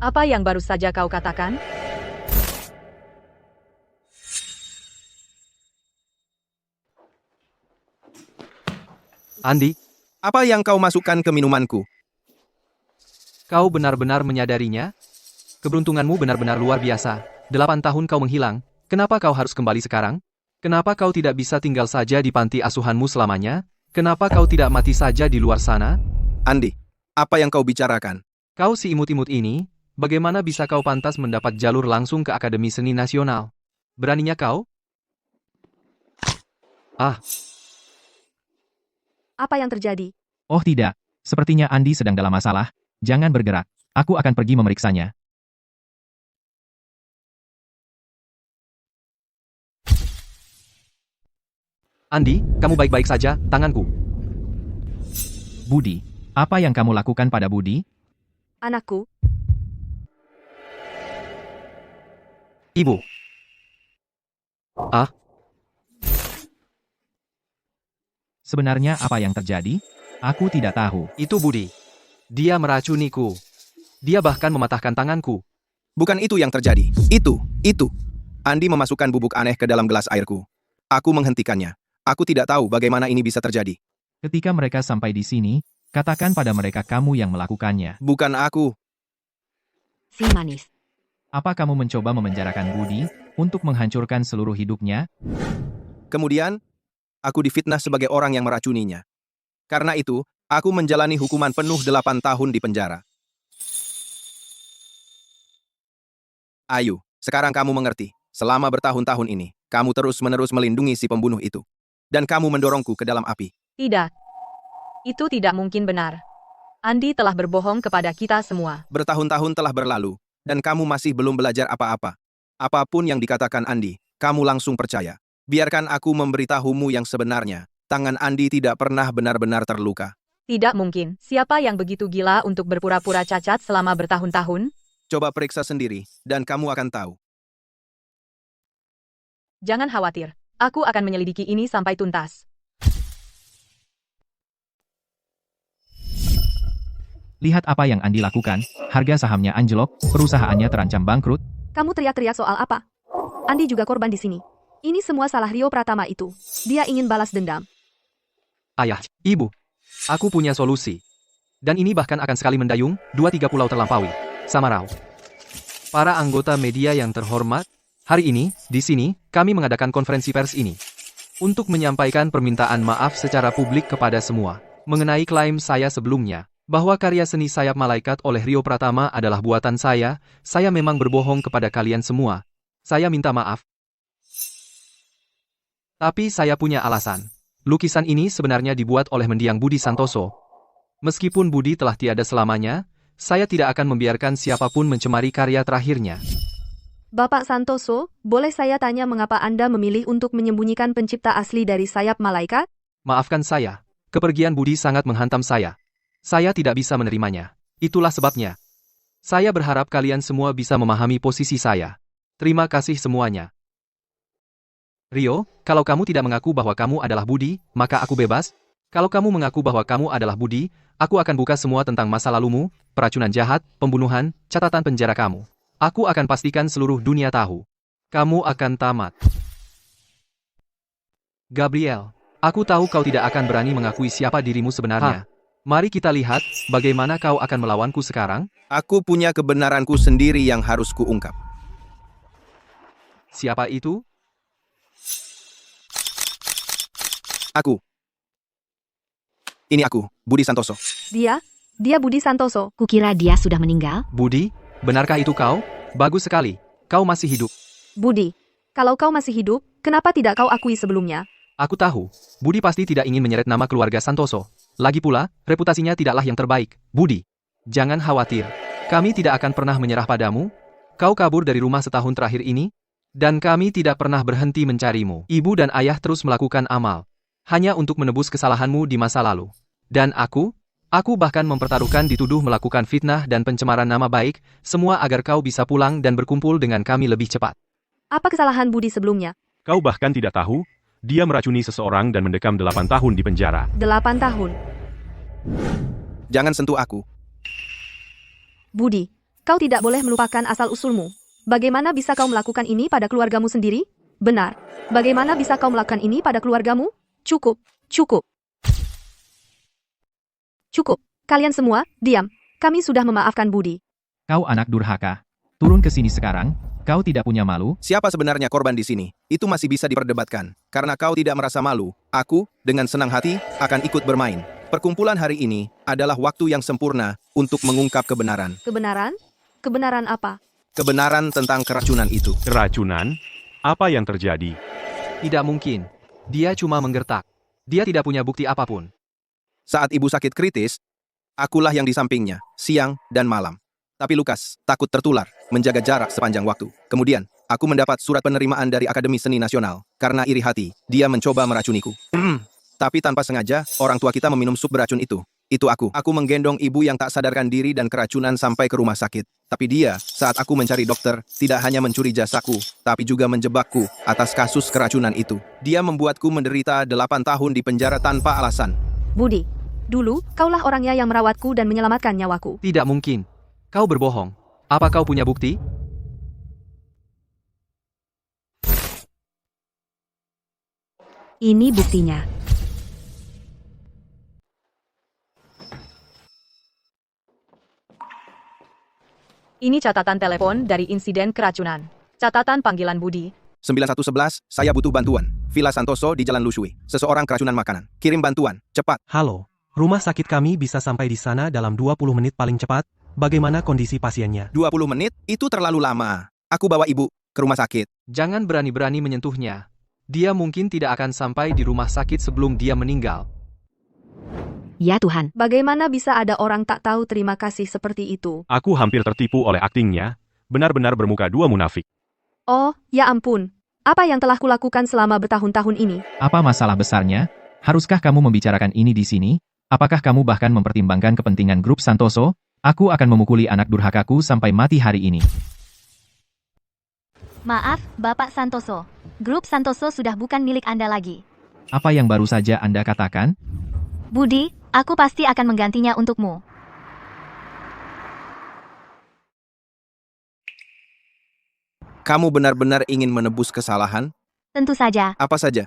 Apa yang baru saja kau katakan? Andi, Apa yang kau masukkan ke minumanku? kau benar-benar menyadarinya? Keberuntunganmu benar-benar luar biasa. 8 tahun kau menghilang. Kenapa kau harus kembali sekarang? Kenapa kau tidak bisa tinggal saja di panti asuhanmu selamanya? Kenapa kau tidak mati saja di luar sana? Andi, apa yang kau bicarakan? Kau si imut-imut ini, bagaimana bisa kau pantas mendapat jalur langsung ke Akademi Seni Nasional? Beraninya kau? Ah, Apa yang terjadi? Oh tidak, sepertinya Andi sedang dalam masalah. Jangan bergerak, aku akan pergi memeriksanya. Andi, kamu baik-baik saja, tanganku. Budi, apa yang kamu lakukan pada Budi? Anakku, Ibu. Ah, Sebenarnya apa yang terjadi? Aku tidak tahu. itu Budi. Dia meracuniku. Dia bahkan mematahkan tanganku. Bukan itu yang terjadi. Itu. Andi memasukkan bubuk aneh ke dalam gelas airku. Aku menghentikannya. Aku tidak tahu bagaimana ini bisa terjadi. Ketika mereka sampai di sini, katakan pada mereka kamu yang melakukannya. Bukan aku. Si manis. Apa kamu mencoba memenjarakan Budi untuk menghancurkan seluruh hidupnya? Kemudian, aku difitnah sebagai orang yang meracuninya. Karena itu, aku menjalani hukuman penuh 8 tahun di penjara. Ayu, sekarang kamu mengerti. Selama bertahun-tahun ini, kamu terus-menerus melindungi si pembunuh itu. Dan kamu mendorongku ke dalam api. Tidak. Itu tidak mungkin benar. Andi telah berbohong kepada kita semua. Bertahun-tahun telah berlalu, dan kamu masih belum belajar apa-apa. Apapun yang dikatakan Andi, kamu langsung percaya. Biarkan aku memberitahumu yang sebenarnya. Tangan Andi tidak pernah benar-benar terluka. Tidak mungkin. Siapa yang begitu gila untuk berpura-pura cacat selama bertahun-tahun? Coba periksa sendiri, dan kamu akan tahu. Jangan khawatir. Aku akan menyelidiki ini sampai tuntas. Lihat apa yang Andi lakukan, harga sahamnya anjlok, perusahaannya terancam bangkrut. kamu teriak-teriak soal apa? Andi juga korban di sini. Ini semua salah Rio Pratama itu. Dia ingin balas dendam. Ayah, ibu. Aku punya solusi. Dan ini bahkan akan sekali mendayung, 2-3 pulau terlampaui. Samarau. Para anggota media yang terhormat, hari ini, di sini, kami mengadakan konferensi pers ini. Untuk menyampaikan permintaan maaf secara publik kepada semua. Mengenai klaim saya sebelumnya, bahwa karya seni sayap malaikat oleh Rio Pratama adalah buatan saya memang berbohong kepada kalian semua. Saya minta maaf. Tapi saya punya alasan. Lukisan ini sebenarnya dibuat oleh mendiang Budi Santoso. Meskipun Budi telah tiada selamanya, saya tidak akan membiarkan siapapun mencemari karya terakhirnya. Bapak Santoso, boleh saya tanya mengapa Anda memilih untuk menyembunyikan pencipta asli dari sayap malaikat? Maafkan saya, kepergian Budi sangat menghantam saya. Saya tidak bisa menerimanya. Itulah sebabnya. Saya berharap kalian semua bisa memahami posisi saya. Terima kasih semuanya. Rio, kalau kamu tidak mengaku bahwa kamu adalah Budi, maka aku bebas. Kalau kamu mengaku bahwa kamu adalah Budi, aku akan buka semua tentang masa lalumu, peracunan jahat, pembunuhan, catatan penjara kamu. Aku akan pastikan seluruh dunia tahu. Kamu akan tamat. Gabriel, aku tahu kau tidak akan berani mengakui siapa dirimu sebenarnya. Mari kita lihat bagaimana kau akan melawanku sekarang. Aku punya kebenaranku sendiri yang harus kuungkap. Siapa itu? Aku. Ini aku, Budi Santoso. Dia Budi Santoso. Kukira dia sudah meninggal. Budi, benarkah itu kau? Bagus sekali. Kau masih hidup. Budi, kalau kau masih hidup, kenapa tidak kau akui sebelumnya? Aku tahu, Budi pasti tidak ingin menyeret nama keluarga Santoso. Lagi pula, reputasinya tidaklah yang terbaik. Budi, jangan khawatir. Kami tidak akan pernah menyerah padamu. Kau kabur dari rumah setahun terakhir ini, dan kami tidak pernah berhenti mencarimu. Ibu dan ayah terus melakukan amal, hanya untuk menebus kesalahanmu di masa lalu. Dan aku bahkan mempertaruhkan dituduh melakukan fitnah dan pencemaran nama baik, semua agar kau bisa pulang dan berkumpul dengan kami lebih cepat. Apa kesalahan Budi sebelumnya? Kau bahkan tidak tahu, dia meracuni seseorang dan mendekam 8 tahun di penjara. 8 tahun. Jangan sentuh aku. Budi, kau tidak boleh melupakan asal-usulmu. Bagaimana bisa kau melakukan ini pada keluargamu sendiri? Benar. Bagaimana bisa kau melakukan ini pada keluargamu? Cukup. Cukup. Kalian semua, diam. Kami sudah memaafkan Budi. Kau anak durhaka. Turun ke sini sekarang. Kau tidak punya malu? Siapa sebenarnya korban di sini? Itu masih bisa diperdebatkan. Karena kau tidak merasa malu, aku, dengan senang hati, akan ikut bermain. Perkumpulan hari ini adalah waktu yang sempurna untuk mengungkap kebenaran. Kebenaran? Kebenaran apa? Kebenaran tentang keracunan itu. Keracunan? Apa yang terjadi? Tidak mungkin. Dia cuma menggertak. Dia tidak punya bukti apapun. Saat ibu sakit kritis, akulah yang di sampingnya, siang dan malam. Tapi Lukas takut tertular, menjaga jarak sepanjang waktu. Kemudian, aku mendapat surat penerimaan dari Akademi Seni Nasional. Karena iri hati, dia mencoba meracuniku. Tapi tanpa sengaja, orang tua kita meminum sup beracun itu. Itu aku. Aku menggendong ibu yang tak sadarkan diri dan keracunan sampai ke rumah sakit. Tapi dia, saat aku mencari dokter, tidak hanya mencuri jasaku, tapi juga menjebakku atas kasus keracunan itu. Dia membuatku menderita 8 tahun di penjara tanpa alasan. Budi, dulu kaulah orangnya yang merawatku dan menyelamatkan nyawaku. Tidak mungkin. Kau berbohong. Apa kau punya bukti? Ini buktinya. Ini catatan telepon dari insiden keracunan. Catatan panggilan Budi. 9111, saya butuh bantuan. Villa Santoso di Jalan Lushui. Seseorang keracunan makanan. Kirim bantuan, cepat. Halo, rumah sakit kami bisa sampai di sana dalam 20 menit paling cepat. Bagaimana kondisi pasiennya? 20 menit? Itu terlalu lama. Aku bawa ibu ke rumah sakit. Jangan berani-berani menyentuhnya. Dia mungkin tidak akan sampai di rumah sakit sebelum dia meninggal. Ya Tuhan. Bagaimana bisa ada orang tak tahu terima kasih seperti itu? Aku hampir tertipu oleh aktingnya. Benar-benar bermuka dua munafik. Oh, ya ampun. Apa yang telah kulakukan selama bertahun-tahun ini? Apa masalah besarnya? Haruskah kamu membicarakan ini di sini? Apakah kamu bahkan mempertimbangkan kepentingan grup Santoso? Aku akan memukuli anak durhakaku sampai mati hari ini. Maaf, Bapak Santoso. Grup Santoso sudah bukan milik Anda lagi. Apa yang baru saja Anda katakan? Budi, aku pasti akan menggantinya untukmu. Kamu benar-benar ingin menebus kesalahan? Tentu saja. Apa saja?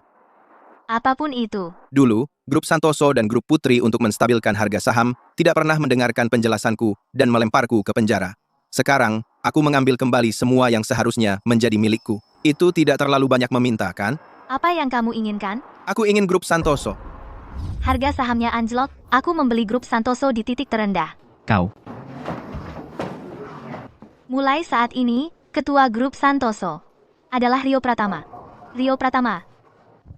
Apapun itu. Dulu, grup Santoso dan grup Putri untuk menstabilkan harga saham tidak pernah mendengarkan penjelasanku dan melemparku ke penjara. Sekarang, aku mengambil kembali semua yang seharusnya menjadi milikku. Itu tidak terlalu banyak meminta, kan? Apa yang kamu inginkan? Aku ingin grup Santoso. Harga sahamnya anjlok, aku membeli grup Santoso di titik terendah. Kau. Mulai saat ini, ketua grup Santoso adalah Rio Pratama. Rio Pratama.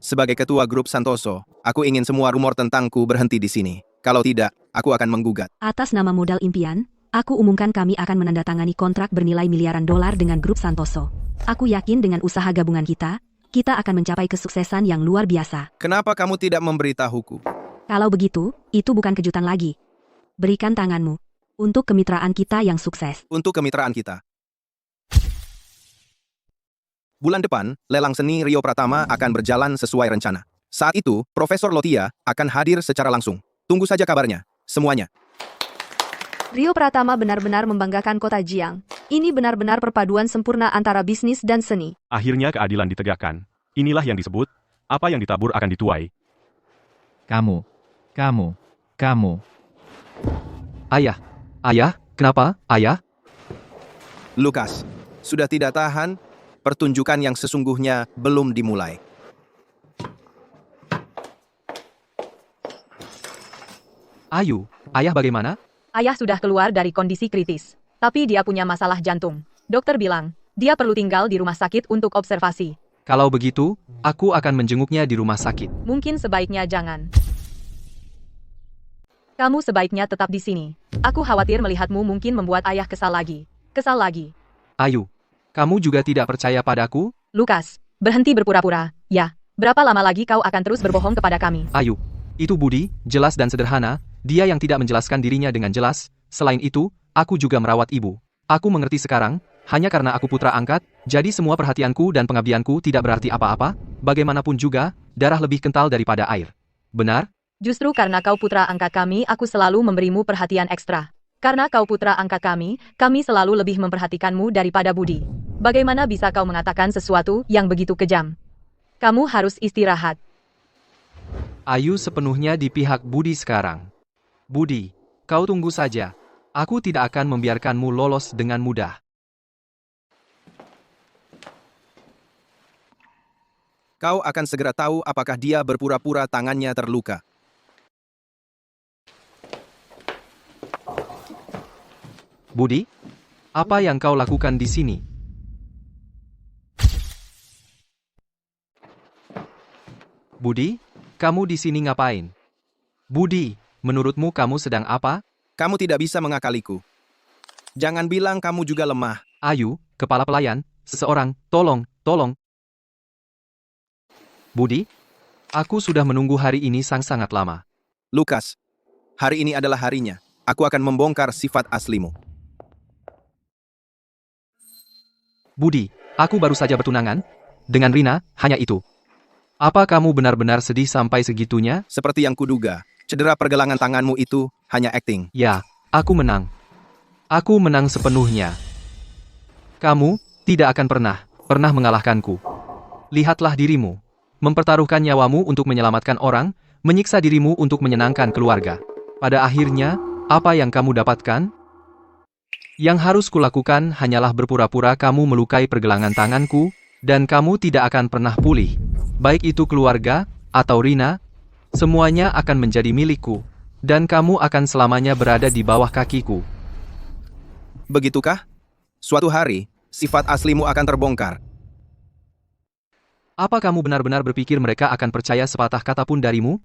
Sebagai ketua grup Santoso, aku ingin semua rumor tentangku berhenti di sini. Kalau tidak, aku akan menggugat. Atas nama modal impian, aku umumkan kami akan menandatangani kontrak bernilai miliaran dolar dengan grup Santoso. Aku yakin dengan usaha gabungan kita akan mencapai kesuksesan yang luar biasa. Kenapa kamu tidak memberitahuku? Kalau begitu, itu bukan kejutan lagi. Berikan tanganmu untuk kemitraan kita yang sukses. Untuk kemitraan kita. Bulan depan, lelang seni Rio Pratama akan berjalan sesuai rencana. Saat itu, Profesor Lotia akan hadir secara langsung. Tunggu saja kabarnya, semuanya. Rio Pratama benar-benar membanggakan kota Jiang. Ini benar-benar perpaduan sempurna antara bisnis dan seni. Akhirnya keadilan ditegakkan. Inilah yang disebut, apa yang ditabur akan dituai. Kamu. Ayah, kenapa, ayah? Lukas, sudah tidak tahan? Pertunjukan yang sesungguhnya belum dimulai. Ayu, ayah bagaimana? Ayah sudah keluar dari kondisi kritis. Tapi dia punya masalah jantung. Dokter bilang, dia perlu tinggal di rumah sakit untuk observasi. Kalau begitu, aku akan menjenguknya di rumah sakit. Mungkin sebaiknya jangan. Kamu sebaiknya tetap di sini. Aku khawatir melihatmu mungkin membuat ayah kesal lagi. Ayu, kamu juga tidak percaya padaku? Lukas, berhenti berpura-pura. Ya, berapa lama lagi kau akan terus berbohong kepada kami? Ayu, itu Budi, jelas dan sederhana. Dia yang tidak menjelaskan dirinya dengan jelas. Selain itu, aku juga merawat ibu. Aku mengerti sekarang, hanya karena aku putra angkat, jadi semua perhatianku dan pengabdianku tidak berarti apa-apa. Bagaimanapun juga, darah lebih kental daripada air. Benar? Justru karena kau putra angkat kami, aku selalu memberimu perhatian ekstra. Karena kau putra angkat kami selalu lebih memperhatikanmu daripada Budi. Bagaimana bisa kau mengatakan sesuatu yang begitu kejam? Kamu harus istirahat. Ayu sepenuhnya di pihak Budi sekarang. Budi, kau tunggu saja. Aku tidak akan membiarkanmu lolos dengan mudah. Kau akan segera tahu apakah dia berpura-pura tangannya terluka. Budi, apa yang kau lakukan di sini? Budi, kamu di sini ngapain? Budi, menurutmu kamu sedang apa? Kamu tidak bisa mengakaliku. Jangan bilang kamu juga lemah. Ayu, kepala pelayan, seseorang, tolong. Budi, aku sudah menunggu hari ini sangat lama. Lukas, hari ini adalah harinya. Aku akan membongkar sifat aslimu. Budi, aku baru saja bertunangan dengan Rina, hanya itu. Apa kamu benar-benar sedih sampai segitunya? Seperti yang kuduga, cedera pergelangan tanganmu itu hanya akting. Ya, aku menang. Aku menang sepenuhnya. Kamu tidak akan pernah mengalahkanku. Lihatlah dirimu. Mempertaruhkan nyawamu untuk menyelamatkan orang, menyiksa dirimu untuk menyenangkan keluarga. Pada akhirnya, apa yang kamu dapatkan? Yang harus kulakukan hanyalah berpura-pura kamu melukai pergelangan tanganku, dan kamu tidak akan pernah pulih. Baik itu keluarga, atau Rina, semuanya akan menjadi milikku, dan kamu akan selamanya berada di bawah kakiku. Begitukah? Suatu hari, sifat aslimu akan terbongkar. Apa kamu benar-benar berpikir mereka akan percaya sepatah kata pun darimu?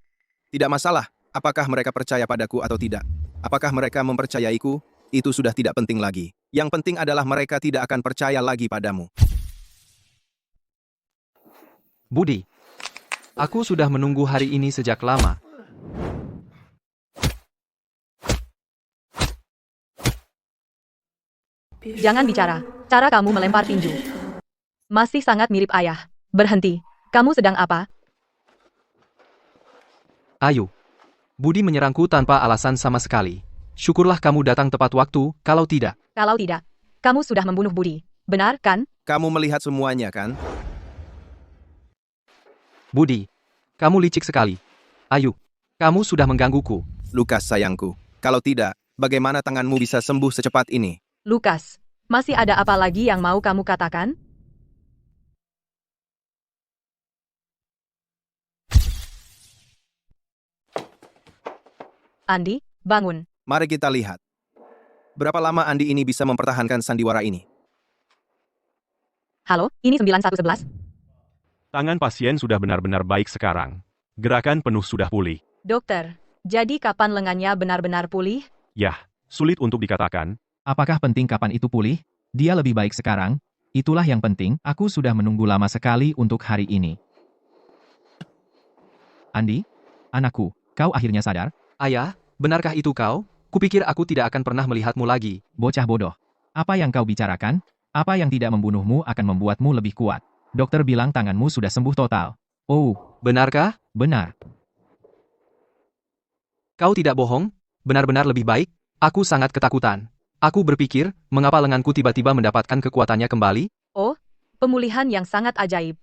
Tidak masalah, apakah mereka percaya padaku atau tidak. Apakah mereka mempercayaiku? Itu sudah tidak penting lagi. Yang penting adalah mereka tidak akan percaya lagi padamu. Budi, aku sudah menunggu hari ini sejak lama. Jangan bicara. Cara kamu melempar tinju masih sangat mirip ayah. Berhenti. Kamu sedang apa? Ayu, Budi menyerangku tanpa alasan sama sekali. Syukurlah kamu datang tepat waktu, kalau tidak. Kalau tidak, kamu sudah membunuh Budi. Benar, kan? Kamu melihat semuanya, kan? Budi, kamu licik sekali. Ayu, kamu sudah menggangguku. Lukas sayangku, kalau tidak, bagaimana tanganmu bisa sembuh secepat ini? Lukas, masih ada apa lagi yang mau kamu katakan? Andi, bangun. Mari kita lihat. Berapa lama Andi ini bisa mempertahankan sandiwara ini? Halo, ini 9111. Tangan pasien sudah benar-benar baik sekarang. Gerakan penuh sudah pulih. Dokter, jadi kapan lengannya benar-benar pulih? Yah, sulit untuk dikatakan. Apakah penting kapan itu pulih? Dia lebih baik sekarang. Itulah yang penting, aku sudah menunggu lama sekali untuk hari ini. Andi, anakku, kau akhirnya sadar? Ayah, benarkah itu kau? Kupikir aku tidak akan pernah melihatmu lagi. Bocah bodoh. Apa yang kau bicarakan? Apa yang tidak membunuhmu akan membuatmu lebih kuat. Dokter bilang tanganmu sudah sembuh total. Oh, Benarkah? benar. Kau tidak bohong? Benar-benar lebih baik? Aku sangat ketakutan. Aku berpikir, mengapa lenganku tiba-tiba mendapatkan kekuatannya kembali? Oh, pemulihan yang sangat ajaib.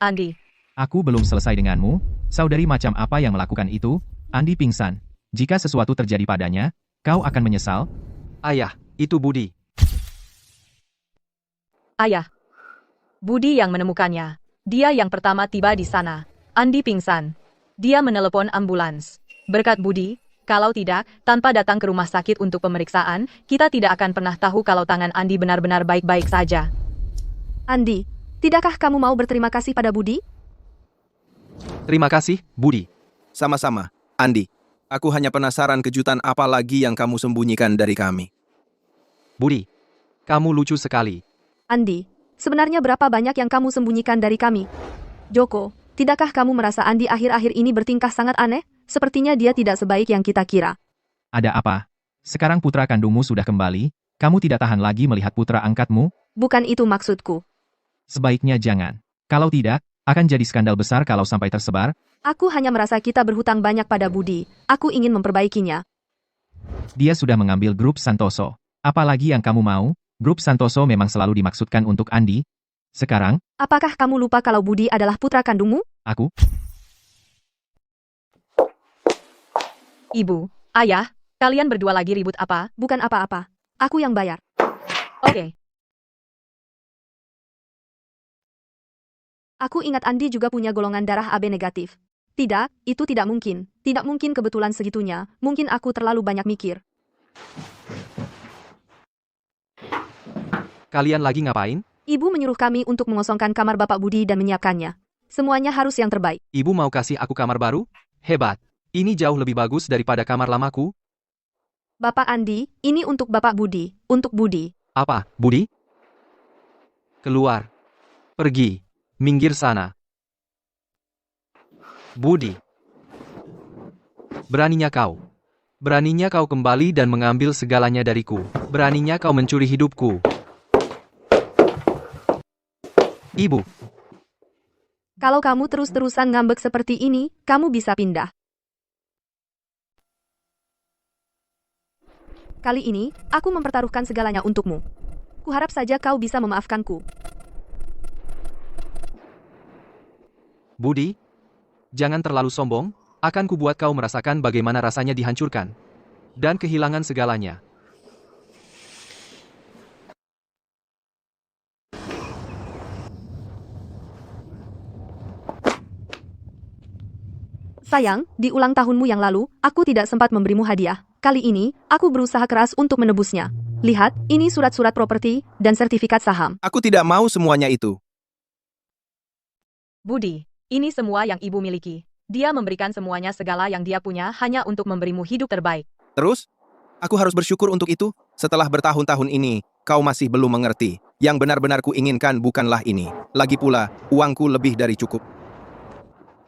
Andi, Aku belum selesai denganmu. Saudari macam apa yang melakukan itu? Andi pingsan. Jika sesuatu terjadi padanya, kau akan menyesal. Ayah, itu Budi. ayah. Budi yang menemukannya. Dia yang pertama tiba di sana. Andi pingsan. Dia menelepon ambulans. Berkat Budi, kalau tidak, tanpa datang ke rumah sakit untuk pemeriksaan, kita tidak akan pernah tahu kalau tangan Andi benar-benar baik-baik saja. Andi, tidakkah kamu mau berterima kasih pada Budi? Terima kasih, Budi. Sama-sama, Andi. Aku hanya penasaran kejutan apa lagi yang kamu sembunyikan dari kami. Budi, kamu lucu sekali. Andi, sebenarnya berapa banyak yang kamu sembunyikan dari kami? Joko, tidakkah kamu merasa Andi akhir-akhir ini bertingkah sangat aneh? Sepertinya dia tidak sebaik yang kita kira. Ada apa? Sekarang putra kandungmu sudah kembali, kamu tidak tahan lagi melihat putra angkatmu? Bukan itu maksudku. Sebaiknya jangan. Kalau tidak, akan jadi skandal besar kalau sampai tersebar. Aku hanya merasa kita berhutang banyak pada Budi. Aku ingin memperbaikinya. Dia sudah mengambil grup Santoso. Apalagi yang kamu mau? Grup Santoso memang selalu dimaksudkan untuk Andi. Sekarang, Apakah kamu lupa kalau Budi adalah putra kandungmu? aku, Ibu, ayah, kalian berdua lagi ribut apa? Bukan apa-apa. Aku yang bayar. Oke. Aku ingat Andi juga punya golongan darah AB negatif. Tidak, itu tidak mungkin. Tidak mungkin kebetulan segitunya. Mungkin aku terlalu banyak mikir. Kalian lagi ngapain? Ibu menyuruh kami untuk mengosongkan kamar Bapak Budi dan menyiapkannya. Semuanya harus yang terbaik. Ibu mau kasih aku kamar baru? Hebat. Ini jauh lebih bagus daripada kamar lamaku. Bapak Andi, ini untuk Bapak Budi. Untuk Budi. Apa, Budi? Keluar. Pergi. Minggir sana. Budi. Beraninya kau. Beraninya kau kembali dan mengambil segalanya dariku. Beraninya kau mencuri hidupku. Ibu. Kalau kamu terus-terusan ngambek seperti ini, kamu bisa pindah. Kali ini, aku mempertaruhkan segalanya untukmu. Kuharap saja kau bisa memaafkanku. Budi, jangan terlalu sombong, akan kubuat kau merasakan bagaimana rasanya dihancurkan. Dan kehilangan segalanya. Sayang, di ulang tahunmu yang lalu, aku tidak sempat memberimu hadiah. Kali ini, aku berusaha keras untuk menebusnya. Lihat, ini surat-surat properti dan sertifikat saham. Aku tidak mau semuanya itu. Budi, ini semua yang ibu miliki. Dia memberikan semuanya segala yang dia punya hanya untuk memberimu hidup terbaik. Terus, aku harus bersyukur untuk itu. Setelah bertahun-tahun ini, kau masih belum mengerti. Yang benar-benar kuinginkan bukanlah ini. Lagi pula, uangku lebih dari cukup.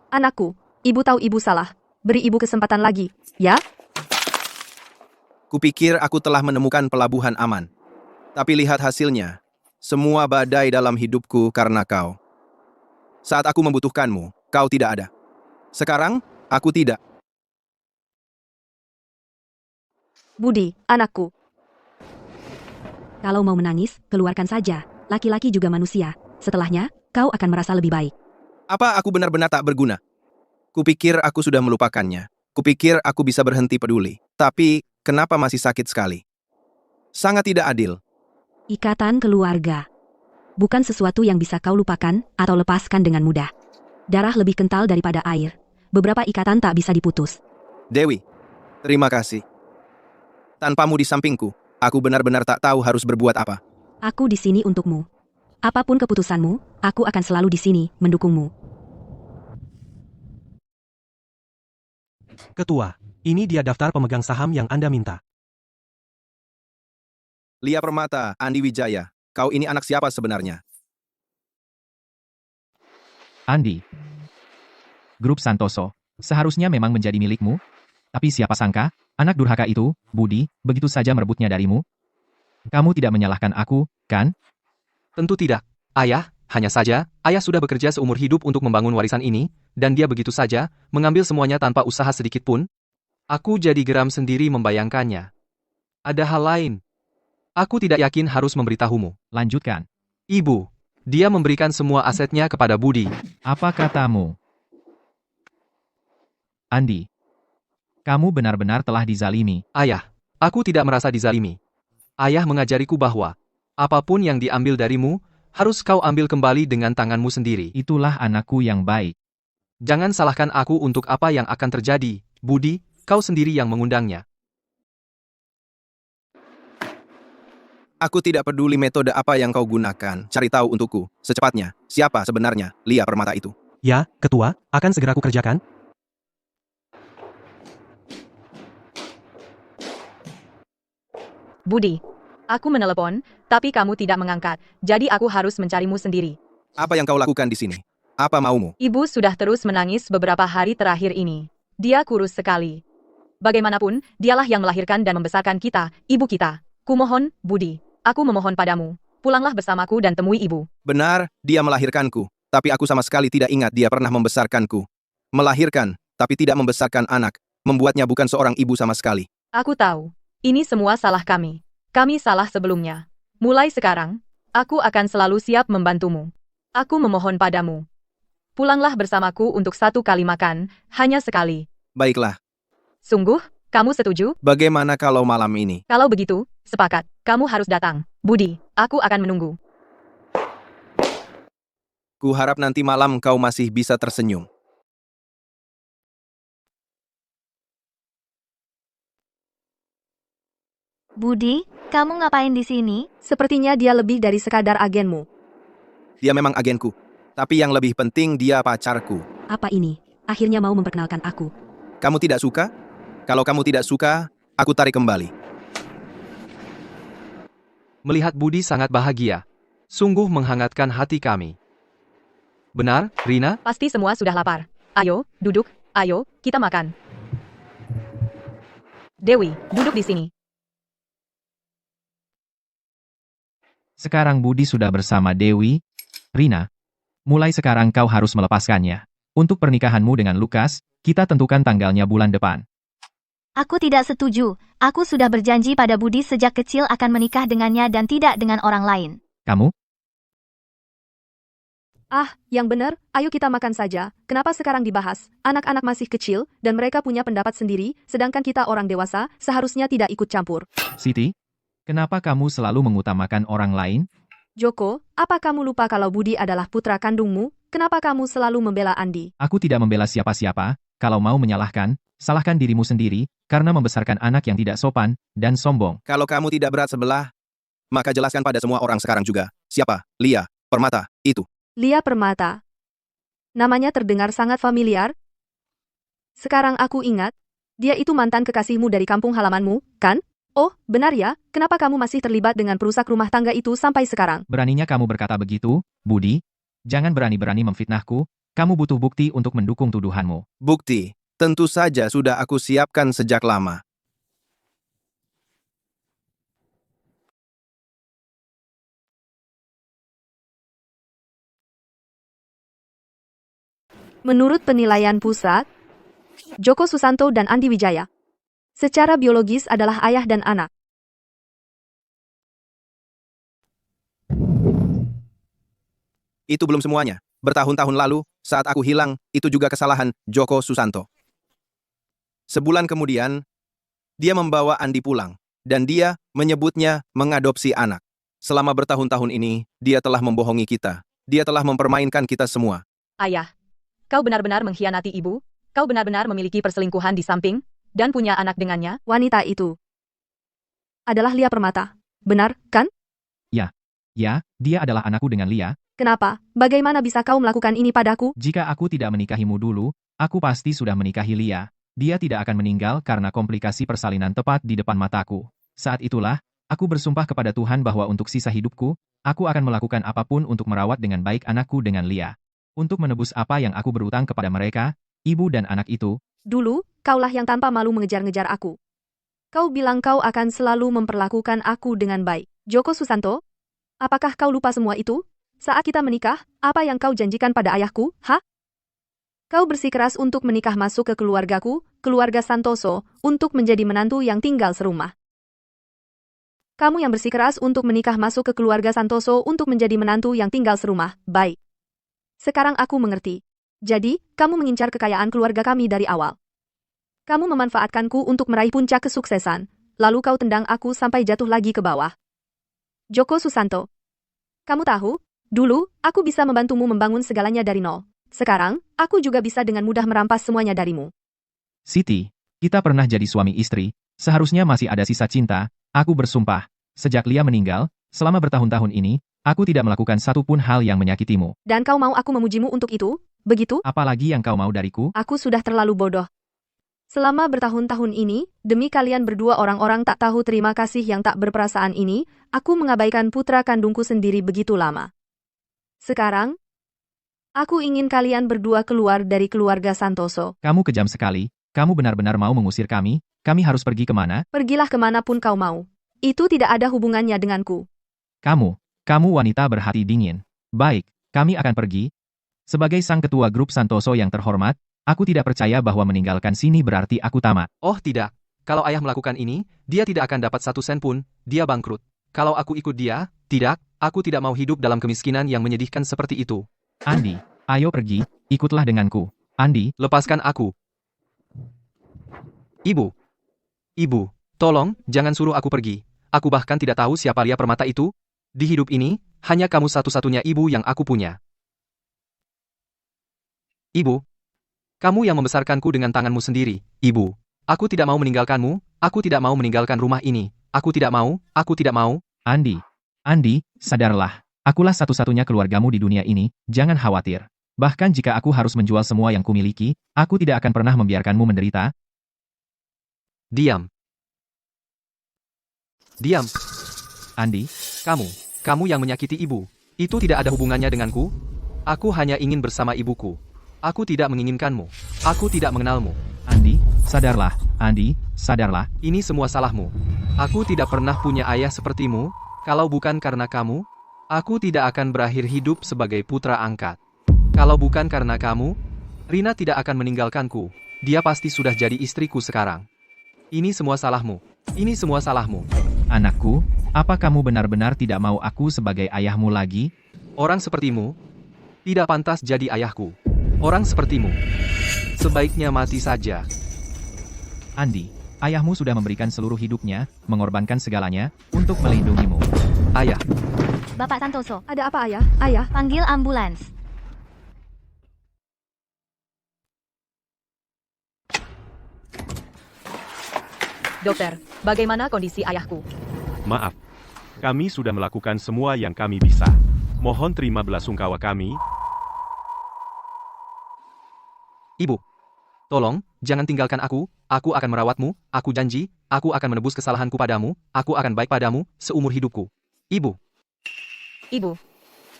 Anakku, ibu tahu ibu salah. Beri ibu kesempatan lagi, ya? Kupikir aku telah menemukan pelabuhan aman. Tapi lihat hasilnya. Semua badai dalam hidupku karena kau. Saat aku membutuhkanmu, kau tidak ada. Sekarang, aku tidak. Budi, anakku. Kalau mau menangis, keluarkan saja. Laki-laki juga manusia. Setelahnya, kau akan merasa lebih baik. Apa aku benar-benar tak berguna? Kupikir aku sudah melupakannya. Kupikir aku bisa berhenti peduli. Tapi, kenapa masih sakit sekali? Sangat tidak adil. Ikatan keluarga. Bukan sesuatu yang bisa kau lupakan atau lepaskan dengan mudah. Darah lebih kental daripada air. Beberapa ikatan tak bisa diputus. Dewi, terima kasih. Tanpamu di sampingku, aku benar-benar tak tahu harus berbuat apa. Aku di sini untukmu. Apapun keputusanmu, aku akan selalu di sini, mendukungmu. Ketua, ini dia daftar pemegang saham yang Anda minta. Lia Permata, Andi Wijaya, kau ini anak siapa sebenarnya? Andi. Grup Santoso, seharusnya memang menjadi milikmu. Tapi siapa sangka, anak durhaka itu, Budi, begitu saja merebutnya darimu. Kamu tidak menyalahkan aku, kan? Tentu tidak. Ayah, Hanya saja, ayah sudah bekerja seumur hidup untuk membangun warisan ini, dan dia begitu saja mengambil semuanya tanpa usaha sedikit pun. Aku jadi geram sendiri membayangkannya. Ada hal lain. Aku tidak yakin harus memberitahumu. Lanjutkan. Ibu, dia memberikan semua asetnya kepada Budi. Apa katamu? Andi, kamu benar-benar telah dizalimi. Ayah, aku tidak merasa dizalimi. Ayah mengajariku bahwa apapun yang diambil darimu, harus kau ambil kembali dengan tanganmu sendiri. Itulah anakku yang baik. Jangan salahkan aku untuk apa yang akan terjadi, Budi, kau sendiri yang mengundangnya. Aku tidak peduli metode apa yang kau gunakan. Cari tahu untukku, secepatnya, siapa sebenarnya Lia Permata itu. Ya, Ketua, akan segera kukerjakan. Budi, aku menelepon, tapi kamu tidak mengangkat, jadi aku harus mencarimu sendiri. Apa yang kau lakukan di sini? Apa maumu? Ibu sudah terus menangis beberapa hari terakhir ini. Dia kurus sekali. Bagaimanapun, dialah yang melahirkan dan membesarkan kita, ibu kita. Kumohon, Budi, aku memohon padamu, pulanglah bersamaku dan temui ibu. Benar, dia melahirkanku, tapi aku sama sekali tidak ingat dia pernah membesarkanku. Melahirkan, tapi tidak membesarkan anak, membuatnya bukan seorang ibu sama sekali. Aku tahu. Ini semua salah kami. Kami salah sebelumnya. Mulai sekarang, aku akan selalu siap membantumu. Aku memohon padamu. Pulanglah bersamaku untuk 1 kali makan, hanya sekali. Baiklah. Sungguh, kamu setuju? Bagaimana kalau malam ini? Kalau begitu, sepakat. Kamu harus datang. Budi, aku akan menunggu. Ku harap nanti malam kau masih bisa tersenyum. Budi, kamu ngapain di sini? Sepertinya dia lebih dari sekadar agenmu. Dia memang agenku, tapi yang lebih penting dia pacarku. Apa ini? Akhirnya mau memperkenalkan aku. Kamu tidak suka? Kalau kamu tidak suka, aku tarik kembali. Melihat Budi sangat bahagia. Sungguh menghangatkan hati kami. Benar, Rina? Pasti semua sudah lapar. Ayo, duduk. Ayo, kita makan. Dewi, duduk di sini. Sekarang Budi sudah bersama Dewi. Rina, mulai sekarang kau harus melepaskannya. Untuk pernikahanmu dengan Lukas, kita tentukan tanggalnya bulan depan. Aku tidak setuju. Aku sudah berjanji pada Budi sejak kecil akan menikah dengannya dan tidak dengan orang lain. Kamu? Ah, yang benar, ayo kita makan saja. Kenapa sekarang dibahas? Anak-anak masih kecil, dan mereka punya pendapat sendiri, sedangkan kita orang dewasa, seharusnya tidak ikut campur. Siti, kenapa kamu selalu mengutamakan orang lain? Joko, apa kamu lupa kalau Budi adalah putra kandungmu? Kenapa kamu selalu membela Andi? Aku tidak membela siapa-siapa. Kalau mau menyalahkan, salahkan dirimu sendiri, karena membesarkan anak yang tidak sopan dan sombong. Kalau kamu tidak berat sebelah, maka jelaskan pada semua orang sekarang juga. Siapa? Lia Permata itu. Lia Permata. Namanya terdengar sangat familiar. Sekarang aku ingat, dia itu mantan kekasihmu dari kampung halamanmu, kan? Oh, benar ya, kenapa kamu masih terlibat dengan perusak rumah tangga itu sampai sekarang? Beraninya kamu berkata begitu, Budi? Jangan berani-berani memfitnahku, kamu butuh bukti untuk mendukung tuduhanmu. Bukti, tentu saja sudah aku siapkan sejak lama. Menurut penilaian pusat, Joko Susanto dan Andi Wijaya secara biologis adalah ayah dan anak. Itu belum semuanya. Bertahun-tahun lalu, saat aku hilang, itu juga kesalahan Joko Susanto. Sebulan kemudian, dia membawa Andi pulang, dan dia menyebutnya mengadopsi anak. Selama bertahun-tahun ini, dia telah membohongi kita. Dia telah mempermainkan kita semua. Ayah, kau benar-benar mengkhianati ibu? Kau benar-benar memiliki perselingkuhan di samping, dan punya anak dengannya? Wanita itu adalah Lia Permata. Benar, kan? Ya, dia adalah anakku dengan Lia. Kenapa? Bagaimana bisa kau melakukan ini padaku? Jika aku tidak menikahimu dulu, aku pasti sudah menikahi Lia. Dia tidak akan meninggal karena komplikasi persalinan tepat di depan mataku. Saat itulah, aku bersumpah kepada Tuhan bahwa untuk sisa hidupku, aku akan melakukan apapun untuk merawat dengan baik anakku dengan Lia. Untuk menebus apa yang aku berutang kepada mereka, ibu dan anak itu. Dulu, kaulah yang tanpa malu mengejar-ngejar aku. Kau bilang kau akan selalu memperlakukan aku dengan baik. Joko Susanto, apakah kau lupa semua itu? Saat kita menikah, apa yang kau janjikan pada ayahku, ha? Kau bersikeras untuk menikah masuk ke keluargaku, keluarga Santoso, untuk menjadi menantu yang tinggal serumah. Kamu yang bersikeras untuk menikah masuk ke keluarga Santoso untuk menjadi menantu yang tinggal serumah, baik. Sekarang aku mengerti. Jadi, kamu mengincar kekayaan keluarga kami dari awal. Kamu memanfaatkanku untuk meraih puncak kesuksesan, lalu kau tendang aku sampai jatuh lagi ke bawah. Joko Susanto. Kamu tahu, dulu, aku bisa membantumu membangun segalanya dari nol. Sekarang, aku juga bisa dengan mudah merampas semuanya darimu. Siti, kita pernah jadi suami istri, seharusnya masih ada sisa cinta. Aku bersumpah, sejak Lia meninggal, selama bertahun-tahun ini, aku tidak melakukan satu pun hal yang menyakitimu. Dan kau mau aku memujimu untuk itu? Begitu? Apalagi yang kau mau dariku? Aku sudah terlalu bodoh. Selama bertahun-tahun ini, demi kalian berdua orang-orang tak tahu terima kasih yang tak berperasaan ini, aku mengabaikan putra kandungku sendiri begitu lama. Sekarang, aku ingin kalian berdua keluar dari keluarga Santoso. Kamu kejam sekali, kamu benar-benar mau mengusir kami harus pergi kemana? Pergilah kemanapun kau mau. Itu tidak ada hubungannya denganku. Kamu wanita berhati dingin. Baik, kami akan pergi. Sebagai sang ketua grup Santoso yang terhormat, aku tidak percaya bahwa meninggalkan sini berarti aku tamat. Oh tidak, kalau ayah melakukan ini, dia tidak akan dapat 1 sen pun, dia bangkrut. Kalau aku ikut dia, tidak, aku tidak mau hidup dalam kemiskinan yang menyedihkan seperti itu. Andi, ayo pergi, ikutlah denganku. Andi, Lepaskan aku. Ibu, tolong, jangan suruh aku pergi. Aku bahkan tidak tahu siapa Lia Permata itu. Di hidup ini, hanya kamu satu-satunya ibu yang aku punya. Ibu, kamu yang membesarkanku dengan tanganmu sendiri, Ibu. Aku tidak mau meninggalkanmu, aku tidak mau meninggalkan rumah ini. Aku tidak mau. Andi, sadarlah. Akulah satu-satunya keluargamu di dunia ini, jangan khawatir. Bahkan jika aku harus menjual semua yang kumiliki, aku tidak akan pernah membiarkanmu menderita. Diam. Andi, Kamu yang menyakiti ibu. Itu tidak ada hubungannya denganku. Aku hanya ingin bersama ibuku. Aku tidak menginginkanmu. Aku tidak mengenalmu. Andi, sadarlah. Ini semua salahmu. Aku tidak pernah punya ayah sepertimu. Kalau bukan karena kamu, aku tidak akan berakhir hidup sebagai putra angkat. Kalau bukan karena kamu, Rina tidak akan meninggalkanku. Dia pasti sudah jadi istriku sekarang. Ini semua salahmu. Anakku, apa kamu benar-benar tidak mau aku sebagai ayahmu lagi? Orang sepertimu tidak pantas jadi ayahku. Orang sepertimu sebaiknya mati saja. Andi, ayahmu sudah memberikan seluruh hidupnya, mengorbankan segalanya, untuk melindungimu. Ayah. Bapak Santoso, Ada apa, Ayah? Ayah? panggil ambulans. Dokter, bagaimana kondisi ayahku? Maaf, kami sudah melakukan semua yang kami bisa. Mohon terima belasungkawa kami. Ibu, tolong, jangan tinggalkan aku akan merawatmu, aku janji, aku akan menebus kesalahanku padamu, aku akan baik padamu, seumur hidupku. Ibu,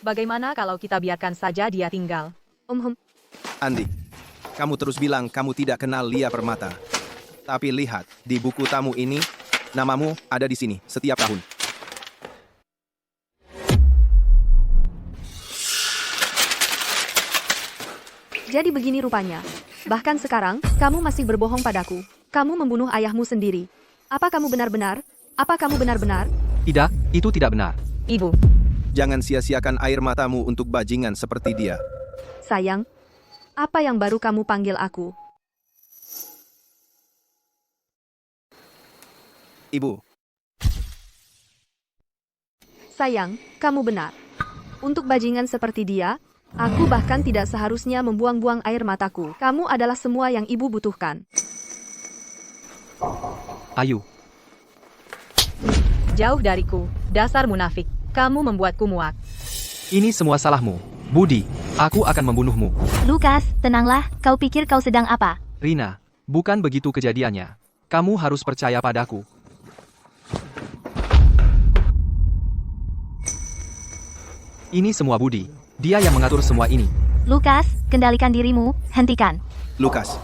Bagaimana kalau kita biarkan saja dia tinggal? Andi, kamu terus bilang kamu tidak kenal Lia Permata. Tapi lihat, di buku tamu ini, namamu ada di sini setiap tahun. Jadi begini rupanya. Bahkan sekarang, kamu masih berbohong padaku. Kamu membunuh ayahmu sendiri. Apa kamu benar-benar? tidak, itu tidak benar. Ibu, Jangan sia-siakan air matamu untuk bajingan seperti dia. Sayang, apa yang baru kamu panggil aku? Ibu, Sayang, kamu benar. Untuk bajingan seperti dia, aku bahkan tidak seharusnya membuang-buang air mataku. Kamu adalah semua yang ibu butuhkan. Ayu, jauh dariku, dasar munafik. Kamu membuatku muak. ini semua salahmu. Budi, aku akan membunuhmu. Lukas, tenanglah, kau pikir kau sedang apa? Rina, bukan begitu kejadiannya. Kamu harus percaya padaku. Ini semua Budi. Dia yang mengatur semua ini. Lukas, kendalikan dirimu, hentikan. Lukas,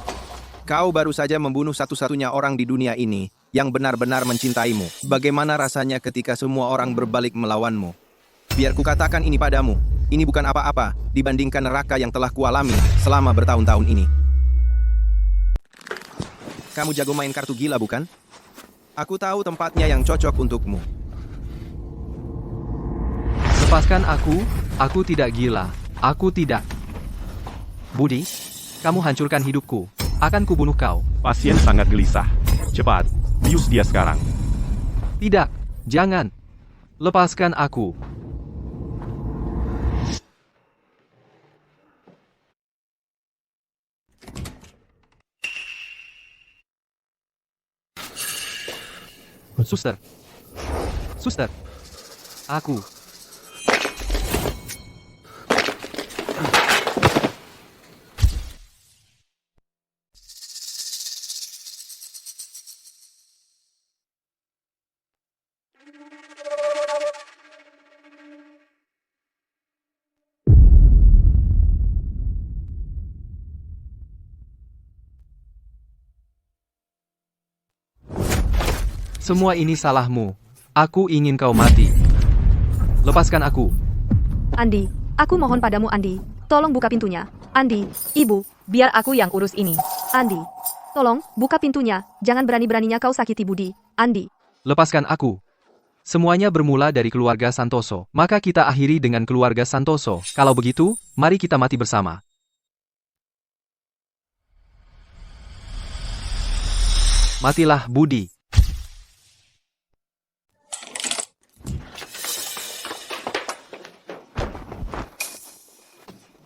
kau baru saja membunuh satu-satunya orang di dunia ini yang benar-benar mencintaimu. Bagaimana rasanya ketika semua orang berbalik melawanmu? Biar kukatakan ini padamu, Ini bukan apa-apa dibandingkan neraka yang telah kualami selama bertahun-tahun ini. Kamu jago main kartu gila, bukan? Aku tahu tempatnya yang cocok untukmu. Lepaskan aku tidak gila. Aku tidak. Budi, kamu hancurkan hidupku. Akan kubunuh kau. Pasien sangat gelisah. Cepat, bius dia sekarang. Tidak, jangan. Lepaskan aku. Suster. Suster. Aku. Semua ini salahmu. Aku ingin kau mati. Lepaskan aku. Andi, aku mohon padamu Andi, tolong buka pintunya. Andi, ibu, Biar aku yang urus ini. Andi, tolong buka pintunya. Jangan berani-beraninya kau sakiti Budi. Andi, Lepaskan aku. Semuanya bermula dari keluarga Santoso. Maka kita akhiri dengan keluarga Santoso. Kalau begitu, mari kita mati bersama. Matilah, Budi.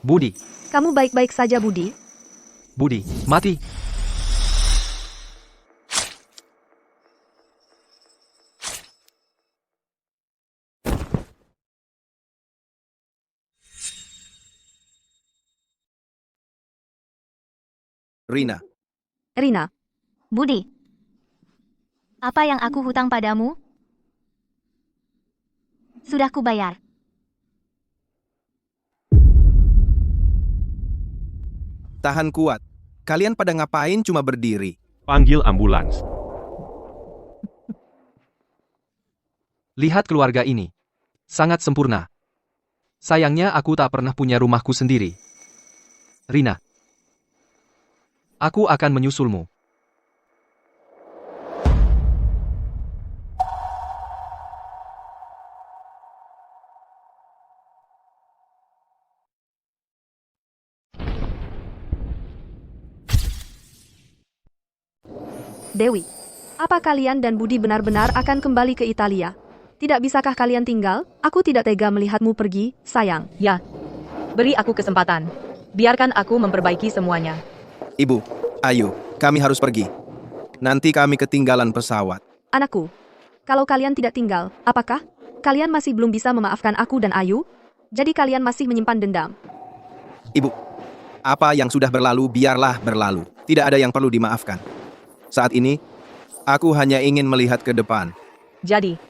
Budi. kamu baik-baik saja Budi? Budi, mati. Rina. Rina, Budi. Apa yang aku hutang padamu? Sudah kubayar. Tahan kuat. Kalian pada ngapain cuma berdiri? Panggil ambulans. Lihat keluarga ini. Sangat sempurna. Sayangnya aku tak pernah punya rumahku sendiri. Rina. Aku akan menyusulmu. Dewi, apa kalian dan Budi benar-benar akan kembali ke Italia? Tidak bisakah kalian tinggal? Aku tidak tega melihatmu pergi, sayang. Ya. Beri aku kesempatan. Biarkan aku memperbaiki semuanya. Ibu, ayo, kami harus pergi. Nanti kami ketinggalan pesawat. Anakku, kalau kalian tidak tinggal, apakah kalian masih belum bisa memaafkan aku dan Ayu? Jadi kalian masih menyimpan dendam. Ibu, apa yang sudah berlalu biarlah berlalu. Tidak ada yang perlu dimaafkan. Saat ini, aku hanya ingin melihat ke depan. Jadi,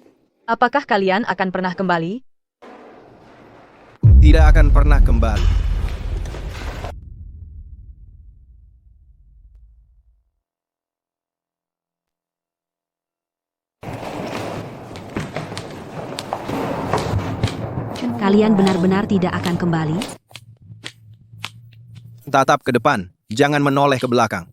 apakah kalian akan pernah kembali? Tidak akan pernah kembali. Kalian benar-benar tidak akan kembali? Tatap ke depan, jangan menoleh ke belakang.